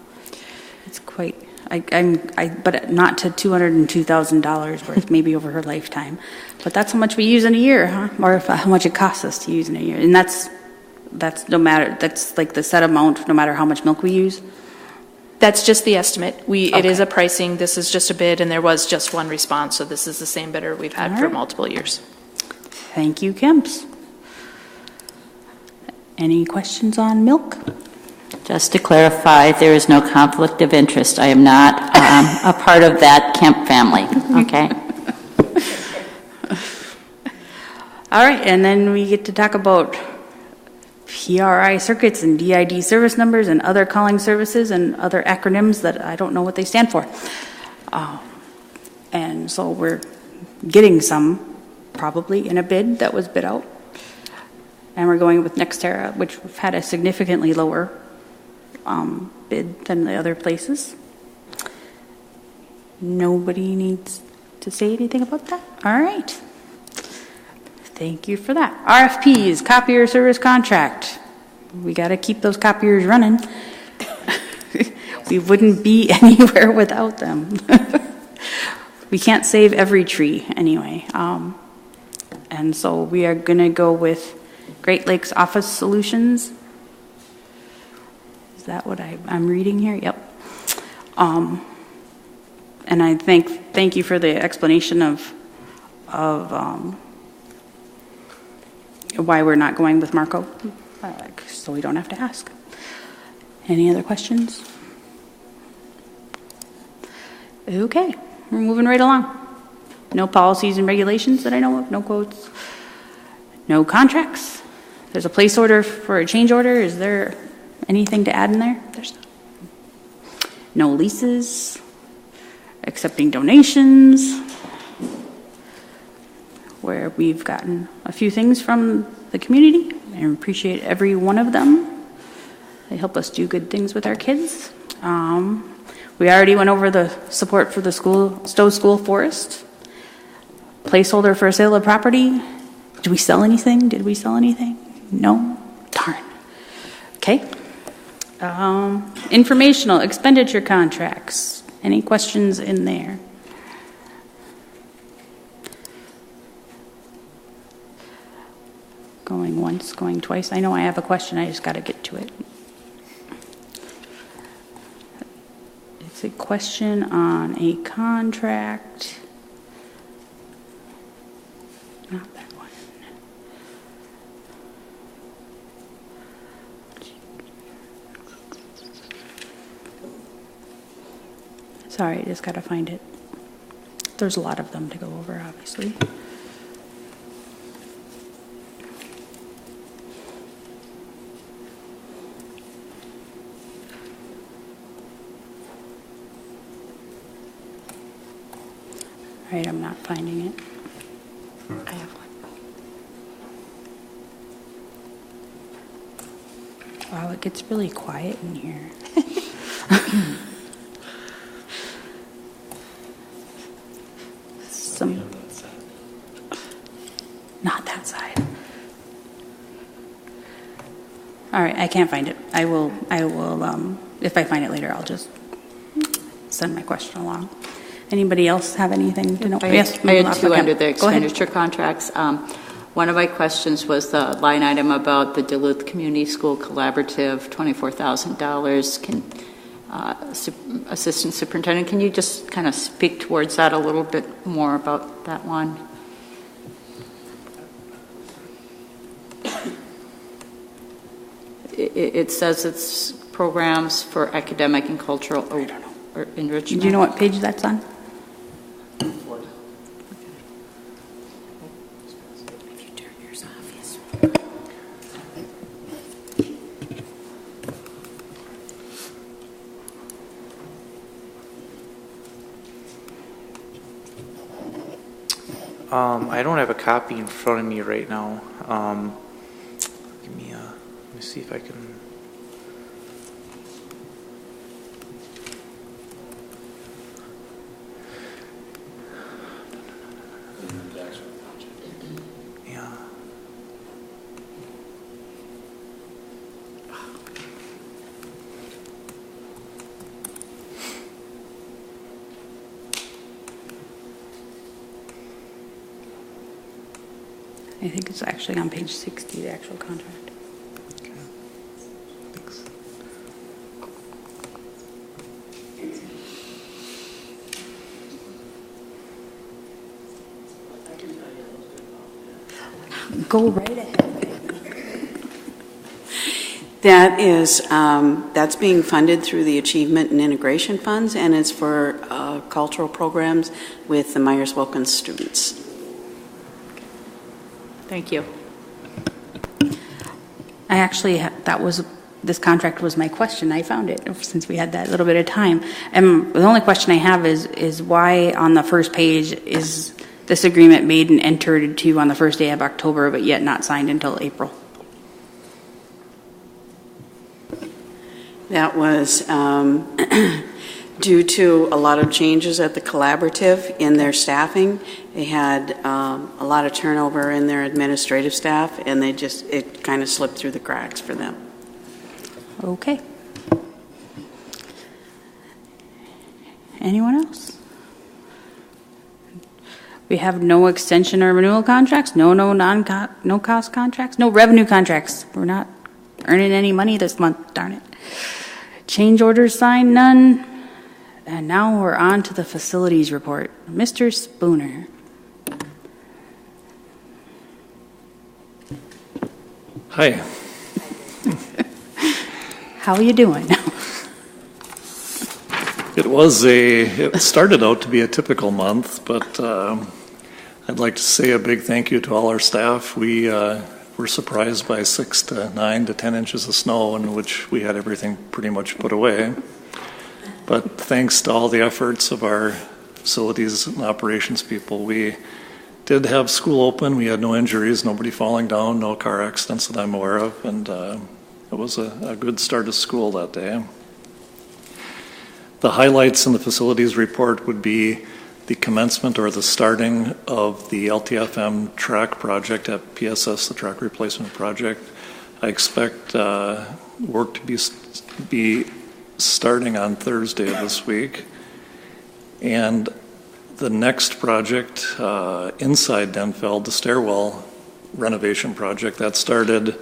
it's quite, but not to $202,000 worth, maybe over her lifetime. But that's how much we use in a year, huh? Or how much it costs us to use in a year. And that's no matter, that's like the set amount, no matter how much milk we use. That's just the estimate. It is a pricing. This is just a bid, and there was just one response, so this is the same bidder we've had for multiple years. Thank you, Kemps. Any questions on milk? Just to clarify, there is no conflict of interest. I am not a part of that Kemp family, okay? All right, and then we get to talk about PRI circuits and DID service numbers and other calling services and other acronyms that I don't know what they stand for. And so we're getting some probably in a bid that was bid out. And we're going with Nextera, which had a significantly lower bid than the other places. Nobody needs to say anything about that? All right. Thank you for that. RFPs, copier service contract. We got to keep those copiers running. We wouldn't be anywhere without them. We can't save every tree anyway. And so we are going to go with Great Lakes Office Solutions. Is that what I'm reading here? Yep. And I thank you for the explanation of why we're not going with Marco, so we don't have to ask. Any other questions? Okay, we're moving right along. No policies and regulations that I know of, no quotes, no contracts. There's a place order for a change order. Is there anything to add in there? There's not. No leases, accepting donations, where we've gotten a few things from the community and appreciate every one of them. They help us do good things with our kids. We already went over the support for the Stowe School Forest. Placeholder for a sale of property. Did we sell anything? No? Darn. Okay. Informational expenditure contracts. Any questions in there? Going once, going twice. I know I have a question, I just got to get to it. It's a question on a contract. Not that one. Sorry, I just got to find it. There's a lot of them to go over, obviously. All right, I'm not finding it. I have one. Wow, it gets really quiet in here. Not that side. All right, I can't find it. I will, if I find it later, I'll just send my question along. Anybody else have anything to know? Yes, I had two under the expenditure contracts. One of my questions was the line item about the Duluth Community School Collaborative, $24,000. Assistant Superintendent, can you just kind of speak towards that a little bit more about that one? It says it's programs for academic and cultural or enrichment. Do you know what page that's on? I don't have a copy in front of me right now. Let me see if I can. Yeah. I think it's actually on page 60, the actual contract. Okay. Thanks. Go right ahead. That is, that's being funded through the Achievement and Integration Funds, and it's for cultural programs with the Myers-Wilkins students. Thank you. I actually, this contract was my question. I found it since we had that little bit of time. And the only question I have is why on the first page is this agreement made and entered into on the first day of October, but yet not signed until April? That was due to a lot of changes at the collaborative in their staffing. They had a lot of turnover in their administrative staff, and it kind of slipped through the cracks for them. Okay. Anyone else? We have no extension or renewal contracts, no cost contracts, no revenue contracts. We're not earning any money this month, darn it. Change orders signed, none. And now we're on to the facilities report. Mr. Spooner. Hi. How are you doing? It started out to be a typical month, but I'd like to say a big thank you to all our staff. We were surprised by 6 to 9 to 10 inches of snow, in which we had everything pretty much put away. But thanks to all the efforts of our facilities and operations people, we did have school open. We had no injuries, nobody falling down, no car accidents that I'm aware of, and it was a good start of school that day. The highlights in the facilities report would be the commencement or the starting of the LTFM track project at PSS, the track replacement project. I expect work to be starting on Thursday of this week. And the next project inside Denfeld, the stairwell renovation project, that started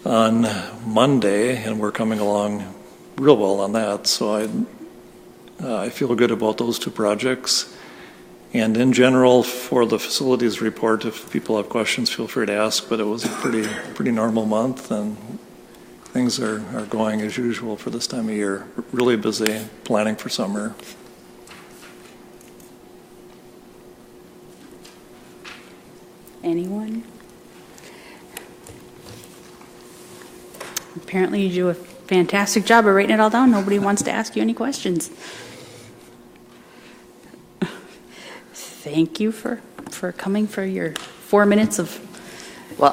on Monday, and we're coming along real well on that. So I feel good about those two projects. And in general, for the facilities report, if people have questions, feel free to ask. But it was a pretty normal month, and things are going as usual for this time of year. Really busy planning for summer. Anyone? Apparently you do a fantastic job of writing it all down. Nobody wants to ask you any questions. Thank you for coming for your 4 minutes of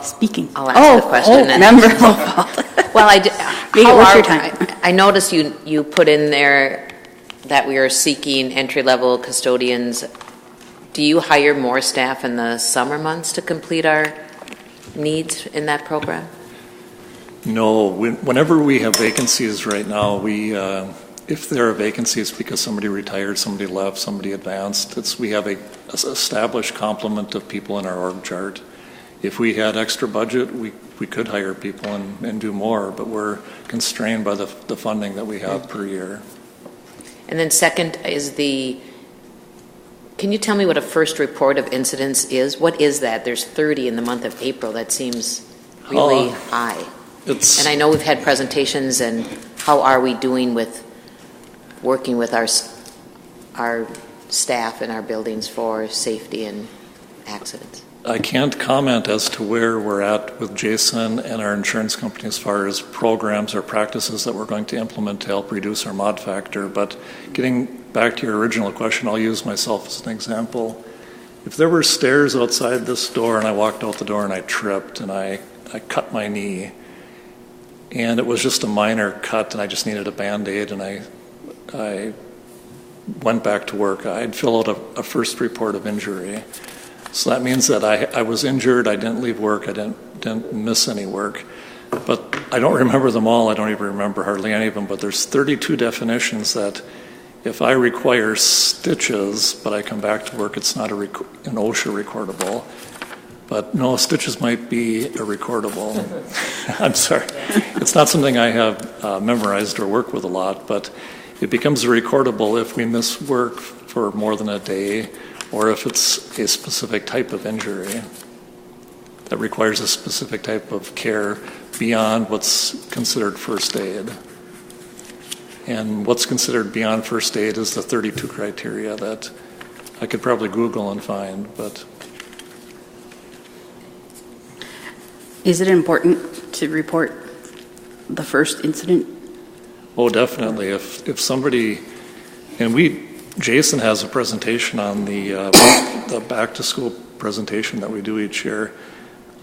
speaking. I'll answer the question. Member Well, your time. I noticed you put in there that we are seeking entry-level custodians. Do you hire more staff in the summer months to complete our needs in that program? No, whenever we have vacancies right now, if there are vacancies because somebody retired, somebody left, somebody advanced, we have a established complement of people in our org chart. If we had extra budget, we could hire people and do more, but we're constrained by the funding that we have per year. And then second is can you tell me what a first report of incidents is? What is that? There's 30 in the month of April. That seems really high. And I know we've had presentations, and how are we doing with working with our staff in our buildings for safety and accidents? I can't comment as to where we're at with Jason and our insurance company as far as programs or practices that we're going to implement to help reduce our mod factor. But getting back to your original question, I'll use myself as an example. If there were stairs outside this door and I walked out the door and I tripped and I cut my knee, and it was just a minor cut and I just needed a Band-Aid, and I went back to work, I'd fill out a first report of injury. So that means that I was injured, I didn't leave work, I didn't miss any work. But I don't remember them all, I don't even remember hardly any of them, but there's 32 definitions that if I require stitches, but I come back to work, it's not an OSHA recordable. But no, stitches might be a recordable. I'm sorry. It's not something I have memorized or work with a lot, but it becomes a recordable if we miss work for more than a day, or if it's a specific type of injury that requires a specific type of care beyond what's considered first aid. And what's considered beyond first aid is the 32 criteria that I could probably Google and find, but... Is it important to report the first incident? Oh, definitely. If somebody, and Jason has a presentation on the back to school presentation that we do each year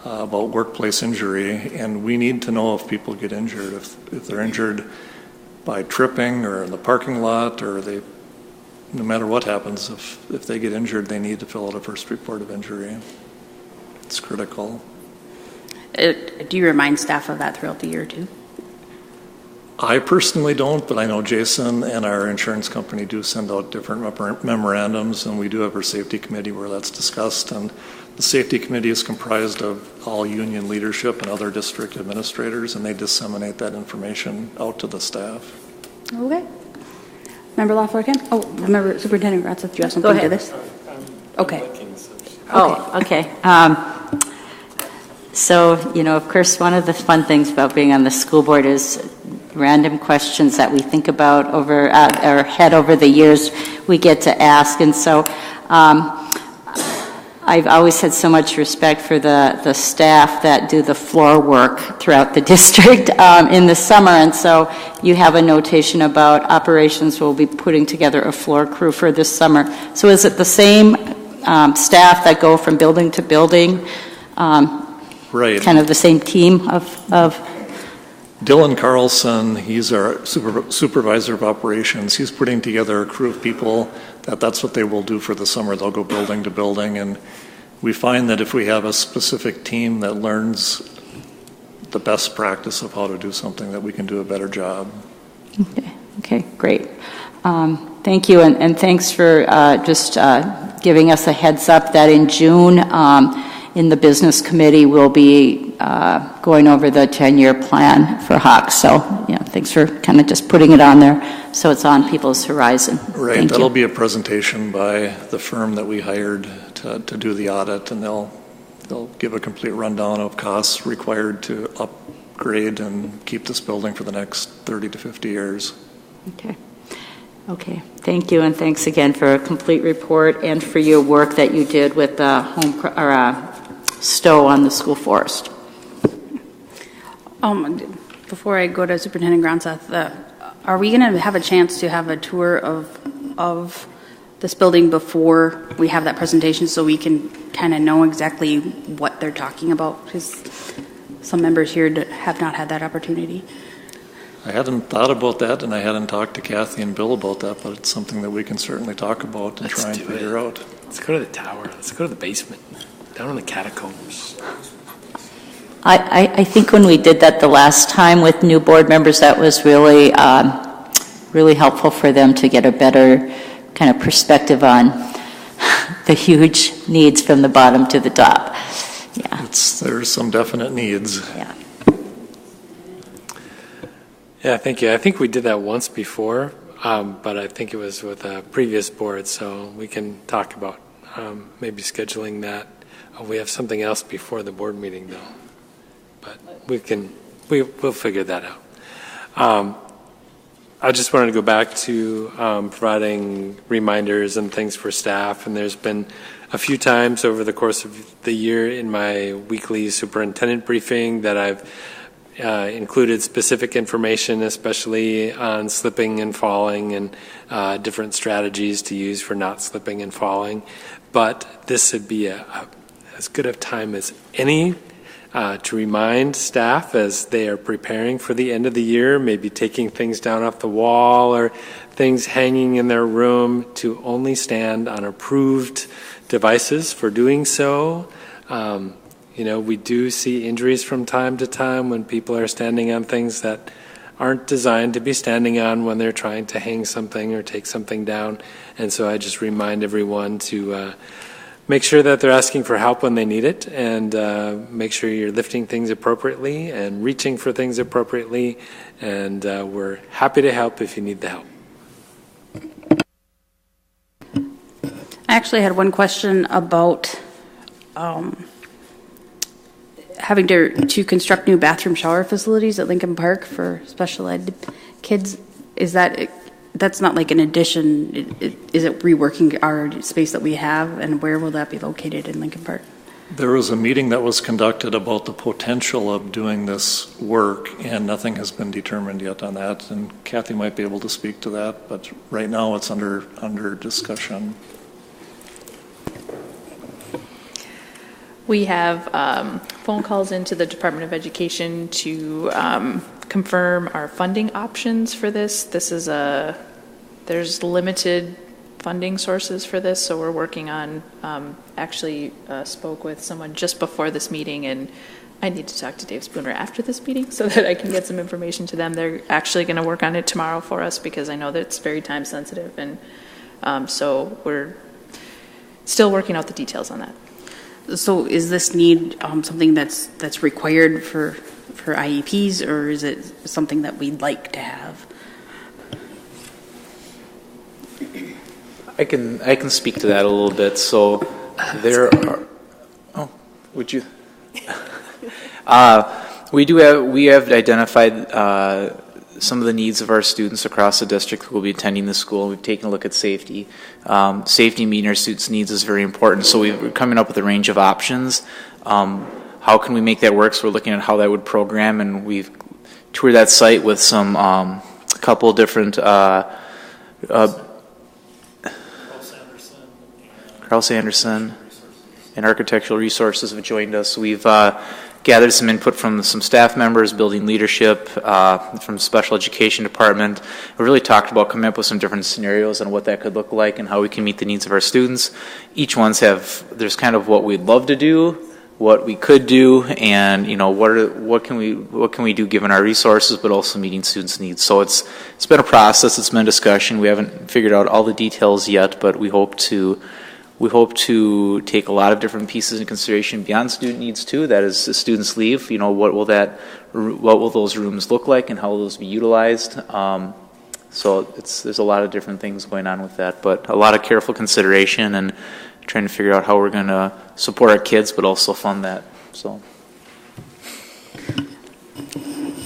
about workplace injury, and we need to know if people get injured. If they're injured by tripping or in the parking lot, or no matter what happens, if they get injured, they need to fill out a first report of injury. It's critical. Do you remind staff of that throughout the year too? I personally don't, but I know Jason and our insurance company do send out different memorandums, and we do have our safety committee where that's discussed. And the safety committee is comprised of all union leadership and other district administrators, and they disseminate that information out to the staff. Okay. Member Lafleur. Member Superintendent Gratz, do you have something to this? Okay. Okay. So, of course, one of the fun things about being on the school board is random questions that we think about over our head over the years we get to ask. And so I've always had so much respect for the staff that do the floor work throughout the district in the summer. And so you have a notation about operations. We'll be putting together a floor crew for this summer. So is it the same staff that go from building to building? Right. Kind of the same team of Dylan Carlson, he's our supervisor of operations. He's putting together a crew of people that's what they will do for the summer. They'll go building to building, and we find that if we have a specific team that learns the best practice of how to do something that we can do a better job. Okay, great. Thank you, and thanks for just giving us a heads up that in June, in the business committee, we'll be going over the 10-year plan for Hawks. So, thanks for kind of just putting it on there so it's on people's horizon. Right, Thank that'll you. be a presentation by the firm that we hired to do the audit, and they'll give a complete rundown of costs required to upgrade and keep this building for the next 30 to 50 years. Okay, thank you, and thanks again for a complete report and for your work that you did with the Stowe on the school forest. Before I go to Superintendent Gronseth, are we going to have a chance to have a tour of this building before we have that presentation so we can kind of know exactly what they're talking about? Because some members here have not had that opportunity. I hadn't thought about that, and I hadn't talked to Kathy and Bill about that, but it's something that we can certainly talk about and try and figure out. Let's go to the tower. Let's go to the basement, down in the catacombs. I think when we did that the last time with new board members, that was really, really helpful for them to get a better kind of perspective on the huge needs from the bottom to the top. Yeah. There's some definite needs. Yeah. Yeah, thank you. I think we did that once before, but I think it was with a previous board, so we can talk about maybe scheduling that. We have something else before the board meeting, though, but we'll figure that out. I just wanted to go back to providing reminders and things for staff, and there's been a few times over the course of the year in my weekly superintendent briefing that I've included specific information, especially on slipping and falling and different strategies to use for not slipping and falling. But this would be as good a time as any to remind staff as they are preparing for the end of the year, maybe taking things down off the wall or things hanging in their room, to only stand on approved devices for doing so. We do see injuries from time to time when people are standing on things that aren't designed to be standing on when they're trying to hang something or take something down. And so I just remind everyone to make sure that they're asking for help when they need it, and make sure you're lifting things appropriately and reaching for things appropriately. And we're happy to help if you need the help. I actually had one question about having to construct new bathroom shower facilities at Lincoln Park for special ed kids. That's not like an addition? Is it reworking our space that we have, and where will that be located in Lincoln Park? There was a meeting that was conducted about the potential of doing this work, and nothing has been determined yet on that. And Kathy might be able to speak to that, but right now it's under discussion. We have phone calls into the Department of Education to confirm our funding options for this. There's limited funding sources for this, so we're working on, actually spoke with someone just before this meeting, and I need to talk to Dave Spooner after this meeting so that I can get some information to them. They're actually going to work on it tomorrow for us because I know that it's very time sensitive, and so we're still working out the details on that. So is this need something that's required for IEPs, or is it something that we'd like to have? I can speak to that a little bit. So there are. Oh, would you? We have identified some of the needs of our students across the district who will be attending the school. We've taken a look at safety. Safety meeting our students' needs is very important. So we're coming up with a range of options. How can we make that work? So we're looking at how that would program, and we've toured that site with some a couple different. Carl Sanderson and Architectural Resources have joined us. We've gathered some input from some staff members, building leadership, from the special education department. We really talked about coming up with some different scenarios on what that could look like and how we can meet the needs of our students. Each there's kind of what we'd love to do, what we could do, and what can we do given our resources, but also meeting students' needs. So it's been a process. It's been a discussion. We haven't figured out all the details yet, but we hope to take a lot of different pieces in consideration beyond student needs too. That is, as students leave, what will those rooms look like, and how will those be utilized? So there's a lot of different things going on with that, but a lot of careful consideration and trying to figure out how we're going to support our kids, but also fund that. So,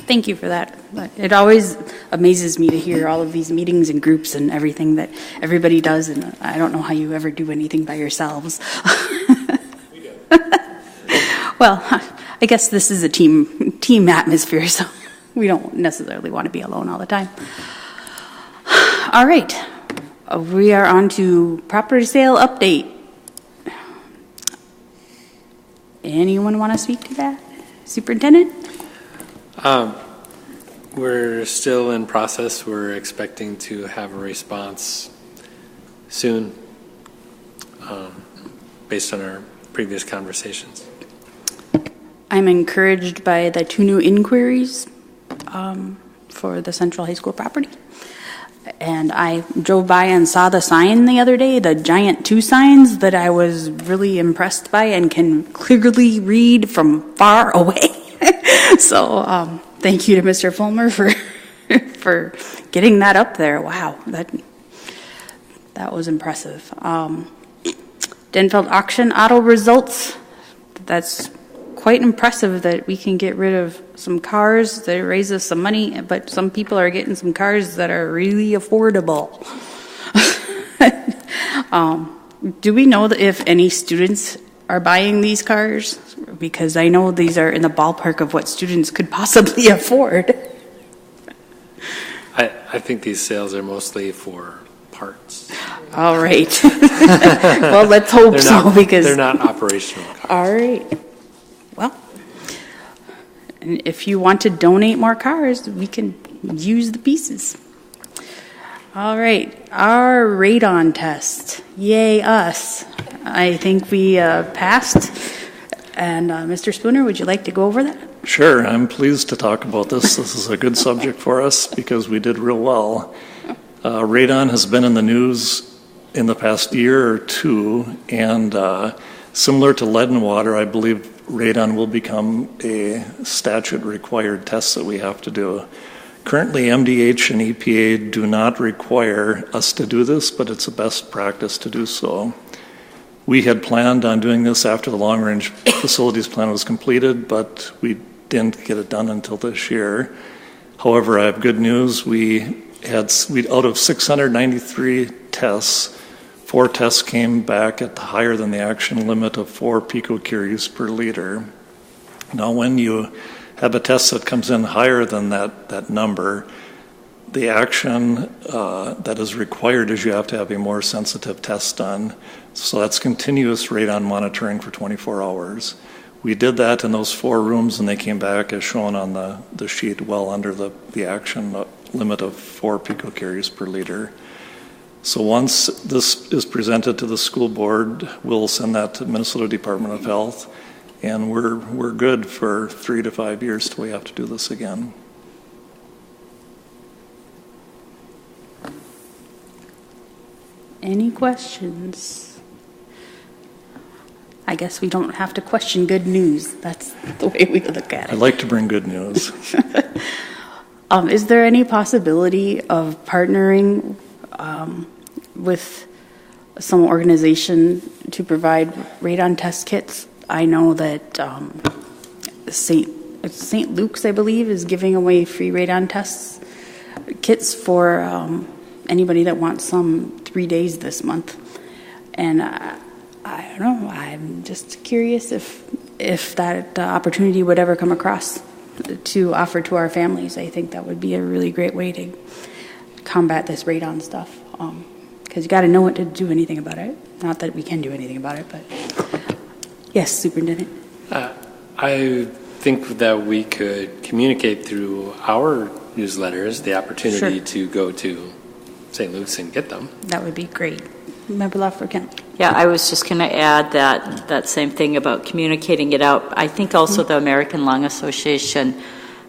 thank you for that. It always amazes me to hear all of these meetings and groups and everything that everybody does, and I don't know how you ever do anything by yourselves. Well, I guess this is a team atmosphere, so we don't necessarily want to be alone all the time. All right, we are on to property sale update. Anyone want to speak to that? Superintendent? We're still in process. We're expecting to have a response soon, based on our previous conversations. I'm encouraged by the 2 new inquiries for the Central High School property. And I drove by and saw the sign the other day, the giant 2 signs that I was really impressed by and can clearly read from far away. So thank you to Mr. Fulmer for getting that up there. Wow, that was impressive. Denfeld auction auto results. That's quite impressive that we can get rid of some cars that raise us some money, but some people are getting some cars that are really affordable. Do we know that if any students are buying these cars? Because I know these are in the ballpark of what students could possibly afford. I think these sales are mostly for parts. All right. Well, let's hope because they're not operational cars. All right. Well, and if you want to donate more cars, we can use the pieces. All right, our radon test. Yay, us. I think we passed. And Mr. Spooner, would you like to go over that? Sure, I'm pleased to talk about this. This is a good subject for us because we did real well. Radon has been in the news in the past year or 2, and similar to lead and water, I believe radon will become a statute-required test that we have to do. Currently, MDH and EPA do not require us to do this, but it's a best practice to do so. We had planned on doing this after the long-range facilities plan was completed, but we didn't get it done until this year. However, I have good news. We out of 693 tests, 4 tests came back at higher than the action limit of 4 picocuries per liter. Now, when you have a test that comes in higher than that number, the action that is required is you have to have a more sensitive test done. So that's continuous radon monitoring for 24 hours. We did that in those 4 rooms, and they came back as shown on the sheet well under the action limit of 4 picocuries per liter. So once this is presented to the school board, we'll send that to Minnesota Department of Health, and we're good for 3 to 5 years till we have to do this again. Any questions? I guess we don't have to question good news. That's the way we look at it. I like to bring good news. Is there any possibility of partnering with some organization to provide radon test kits? I know that St. Luke's, I believe, is giving away free radon tests kits for anybody that wants some 3 days this month. And I don't know, I'm just curious if that opportunity would ever come across to offer to our families. I think that would be a really great way to combat this radon stuff. Because you got to know what to do anything about it. Not that we can do anything about it, but yes, Superintendent. I think that we could communicate through our newsletters the opportunity to go to St. Luke's and get them. That would be great. Member Lafleur Kent. Yeah, I was just going to add that same thing about communicating it out. I think also the American Lung Association,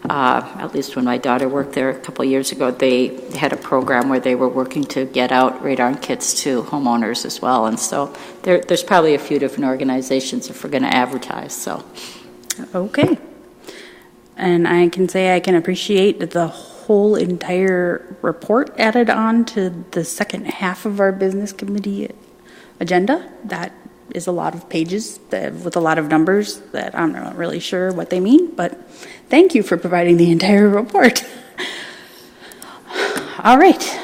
at least when my daughter worked there a couple of years ago, they had a program where they were working to get out radon kits to homeowners as well. And so there's probably a few different organizations if we're going to advertise. So, Okay. And I can say I can appreciate the whole entire report added on to the second half of our business committee agenda. That is a lot of pages with a lot of numbers that I'm not really sure what they mean, but thank you for providing the entire report. All right.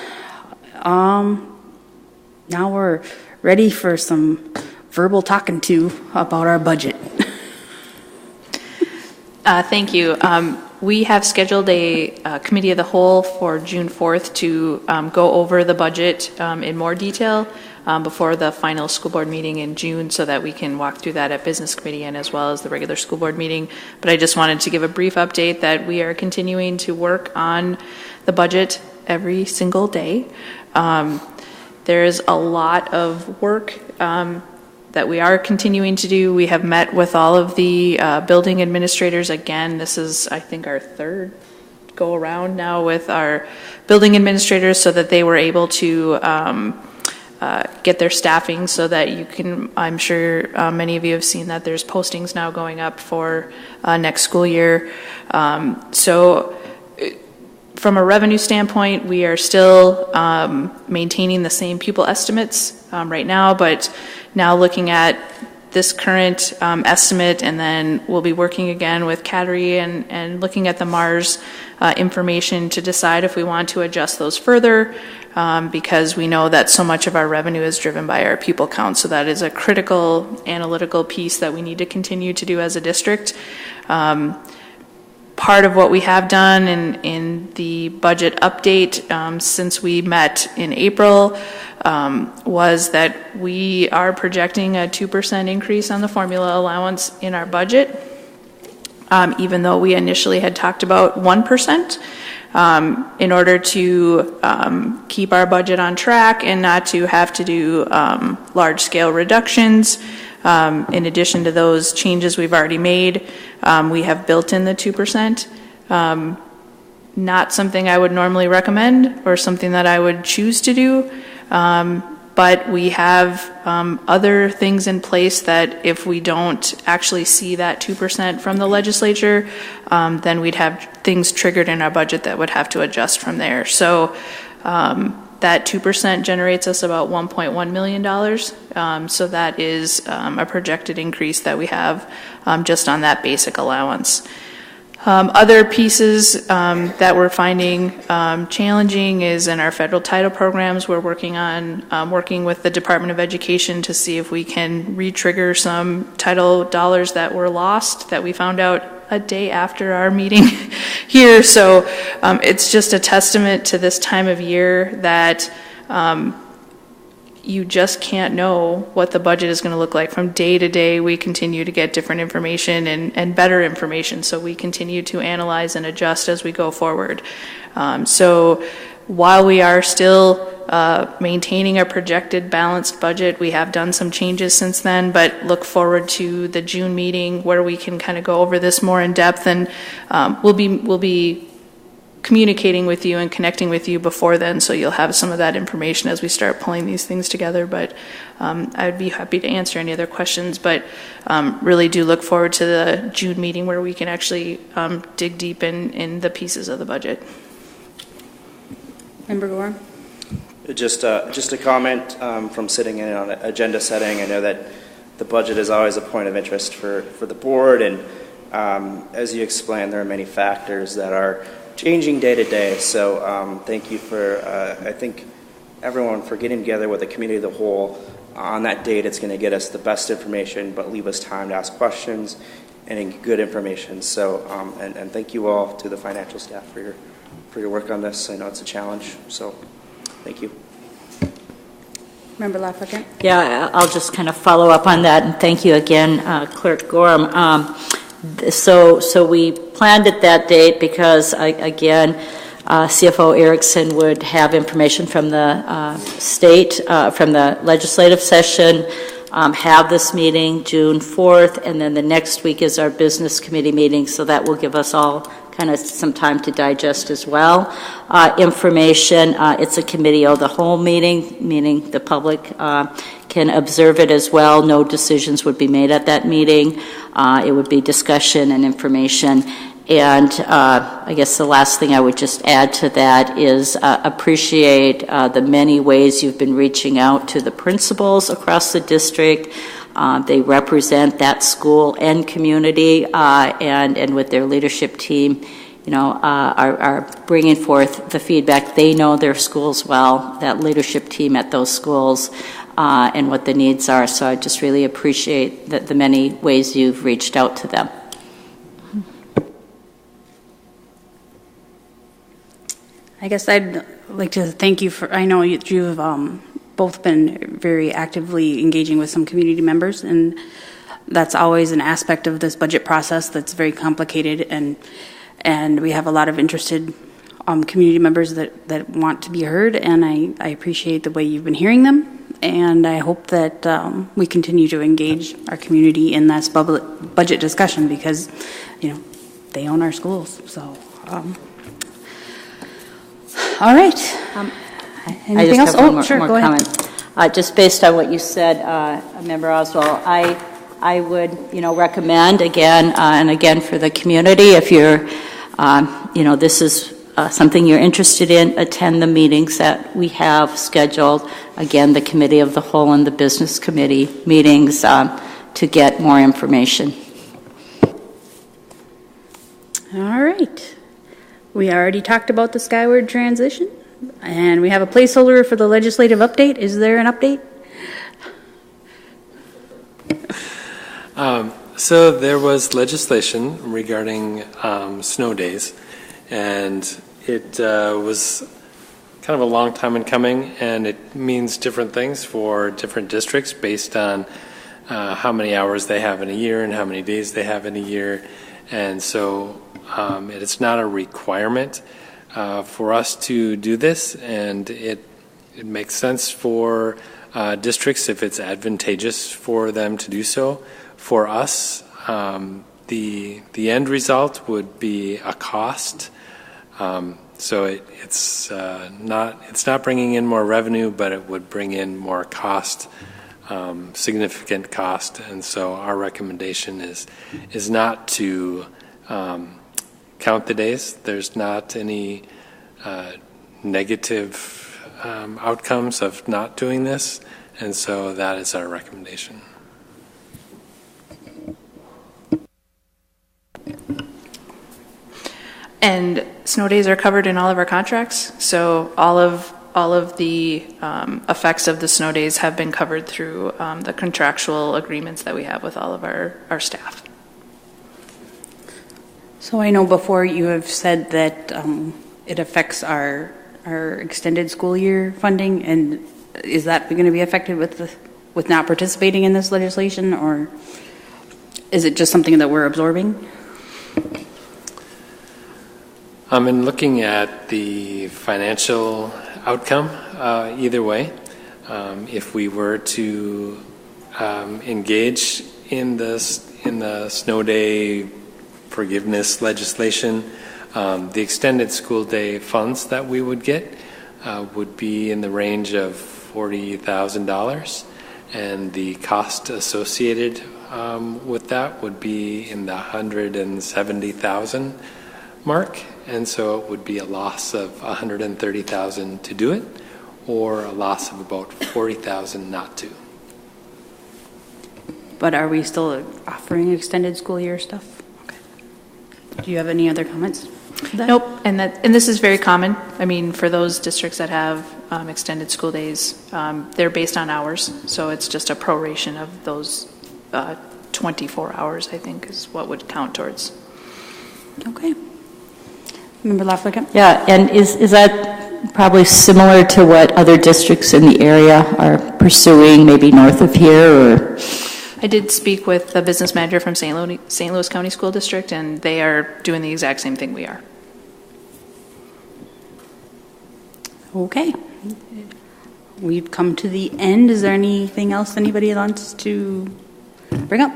Now we're ready for some verbal talking to about our budget. Thank you. We have scheduled a committee of the whole for June 4th to go over the budget in more detail before the final school board meeting in June, so that we can walk through that at business committee and as well as the regular school board meeting. But I just wanted to give a brief update that we are continuing to work on the budget every single day. There's a lot of work that we are continuing to do. We have met with all of the building administrators. Again, this is, I think, our third go around now with our building administrators, so that they were able to get their staffing so that you can, I'm sure many of you have seen that there's postings now going up for next school year. So from a revenue standpoint, we are still maintaining the same pupil estimates right now, but now looking at this current estimate, and then we'll be working again with Cattery and looking at the MARS information to decide if we want to adjust those further, because we know that so much of our revenue is driven by our pupil count. So that is a critical analytical piece that we need to continue to do as a district. Part of what we have done in the budget update since we met in April was that we are projecting a 2% increase on the formula allowance in our budget, even though we initially had talked about 1%, in order to keep our budget on track and not to have to do large-scale reductions. In addition to those changes we've already made, we have built in the 2%. Not something I would normally recommend or something that I would choose to do, but we have other things in place that if we don't actually see that 2% from the legislature, then we'd have things triggered in our budget that would have to adjust from there. So that 2% generates us about $1.1 million. So that is a projected increase that we have just on that basic allowance. Other pieces that we're finding challenging is in our federal title programs. We're working on working with the Department of Education to see if we can re-trigger some title dollars that were lost that we found out a day after our meeting here. So it's just a testament to this time of year that you just can't know what the budget is going to look like. From day to day, we continue to get different information and better information. So we continue to analyze and adjust as we go forward. So while we are still maintaining a projected balanced budget, we have done some changes since then, but look forward to the June meeting where we can kind of go over this more in depth, and we'll be communicating with you and connecting with you before then, so you'll have some of that information as we start pulling these things together. But I'd be happy to answer any other questions, but really do look forward to the June meeting where we can actually dig deep in the pieces of the budget. Member Gorham? Just a comment from sitting in on agenda setting. I know that the budget is always a point of interest for the board, and as you explained, there are many factors that are changing day to day. So thank you for, I think, everyone for getting together with the community of the whole on that date. It's going to get us the best information, but leave us time to ask questions and good information. So, and thank you all to the financial staff for your work on this. I know it's a challenge, so thank you. Member Lafayette? Yeah, I'll just kind of follow up on that, and thank you again, Clerk Gorham. So we planned at that date because, again, CFO Erickson would have information from the state, from the legislative session, have this meeting June 4th, and then the next week is our business committee meeting, so that will give us all kind of some time to digest as well. Information, it's a committee of the whole meeting, meaning the public can observe it as well. No decisions would be made at that meeting. It would be discussion and information. And I guess the last thing I would just add to that is appreciate the many ways you've been reaching out to the principals across the district. They represent that school and community, and with their leadership team, are bringing forth the feedback. They know their schools well, that leadership team at those schools, and what the needs are. So I just really appreciate the many ways you've reached out to them. I guess I'd like to thank you for, I know you've both been very actively engaging with some community members, and that's always an aspect of this budget process that's very complicated, and we have a lot of interested community members that want to be heard, and I appreciate the way you've been hearing them, and I hope that we continue to engage our community in this budget discussion, because, they own our schools, so... All right. Anything else? Have one sure, more go comment. ahead. Just based on what you said, Member Oswald, I would, recommend again and again for the community, if you're, this is something you're interested in, attend the meetings that we have scheduled. Again, the Committee of the Whole and the Business Committee meetings to get more information. All right. We already talked about the Skyward transition, and we have a placeholder for the legislative update. Is there an update? So there was legislation regarding snow days, and it was kind of a long time in coming, and it means different things for different districts based on how many hours they have in a year and how many days they have in a year. And so it's not a requirement for us to do this, and it makes sense for districts if it's advantageous for them to do so. For us, the end result would be a cost. So it's not bringing in more revenue, but it would bring in more cost. Significant cost, and so our recommendation is not to count the days. There's not any negative outcomes of not doing this, and so that is our recommendation. And snow days are covered in all of our contracts, so all of the effects of the snow days have been covered through the contractual agreements that we have with all of our staff. So I know before you have said that it affects our extended school year funding, and is that going to be affected with not participating in this legislation, or is it just something that we're absorbing? In looking at the financial outcome, either way, if we were to engage in the snow day forgiveness legislation, the extended school day funds that we would get would be in the range of $40,000, and the cost associated with that would be in the $170,000 mark. And so it would be a loss of $130,000 to do it, or a loss of about $40,000 not to. But are we still offering extended school year stuff? Okay. Do you have any other comments? Nope, and this is very common. I mean, for those districts that have extended school days, they're based on hours, so it's just a proration of those 24 hours, I think, is what would count towards. Okay. Member Laflacan? Yeah, and is that probably similar to what other districts in the area are pursuing, maybe north of here, or? I did speak with the business manager from St. Louis County School District, and they are doing the exact same thing we are. Okay. We've come to the end. Is there anything else anybody wants to bring up?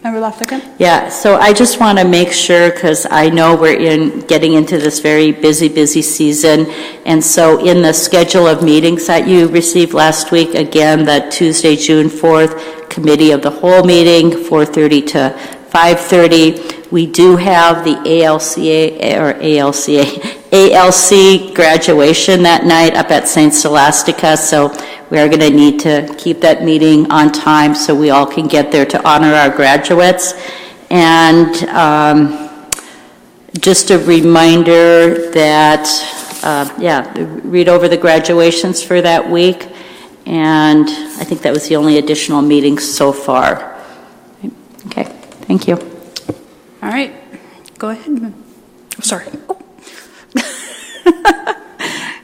Member Loftica? Yeah, so I just want to make sure, because I know we're getting into this very busy season, and so in the schedule of meetings that you received last week, again, the Tuesday, June 4th, Committee of the Whole meeting, 4:30 to 5:30. We do have the ALC graduation that night up at St. Scholastica, so we are going to need to keep that meeting on time so we all can get there to honor our graduates. And just a reminder that, read over the graduations for that week. And I think that was the only additional meeting so far. Okay, thank you. All right, go ahead. I'm sorry. Oh.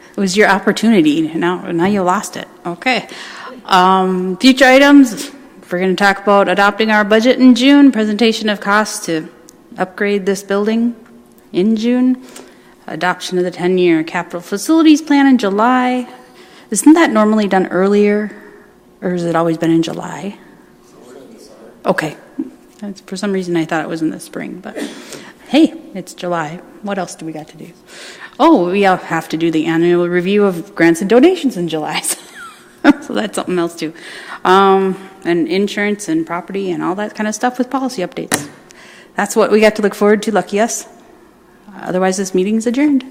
It was your opportunity. Now you lost it. Okay. Future items. We're going to talk about adopting our budget in June. Presentation of costs to upgrade this building in June. Adoption of the 10-year capital facilities plan in July. Isn't that normally done earlier, or has it always been in July? Okay. For some reason, I thought it was in the spring, but hey, it's July. What else do we got to do? Oh, we have to do the annual review of grants and donations in July. So that's something else too. And insurance and property and all that kind of stuff with policy updates. That's what we got to look forward to, lucky us. Otherwise, this meeting's adjourned.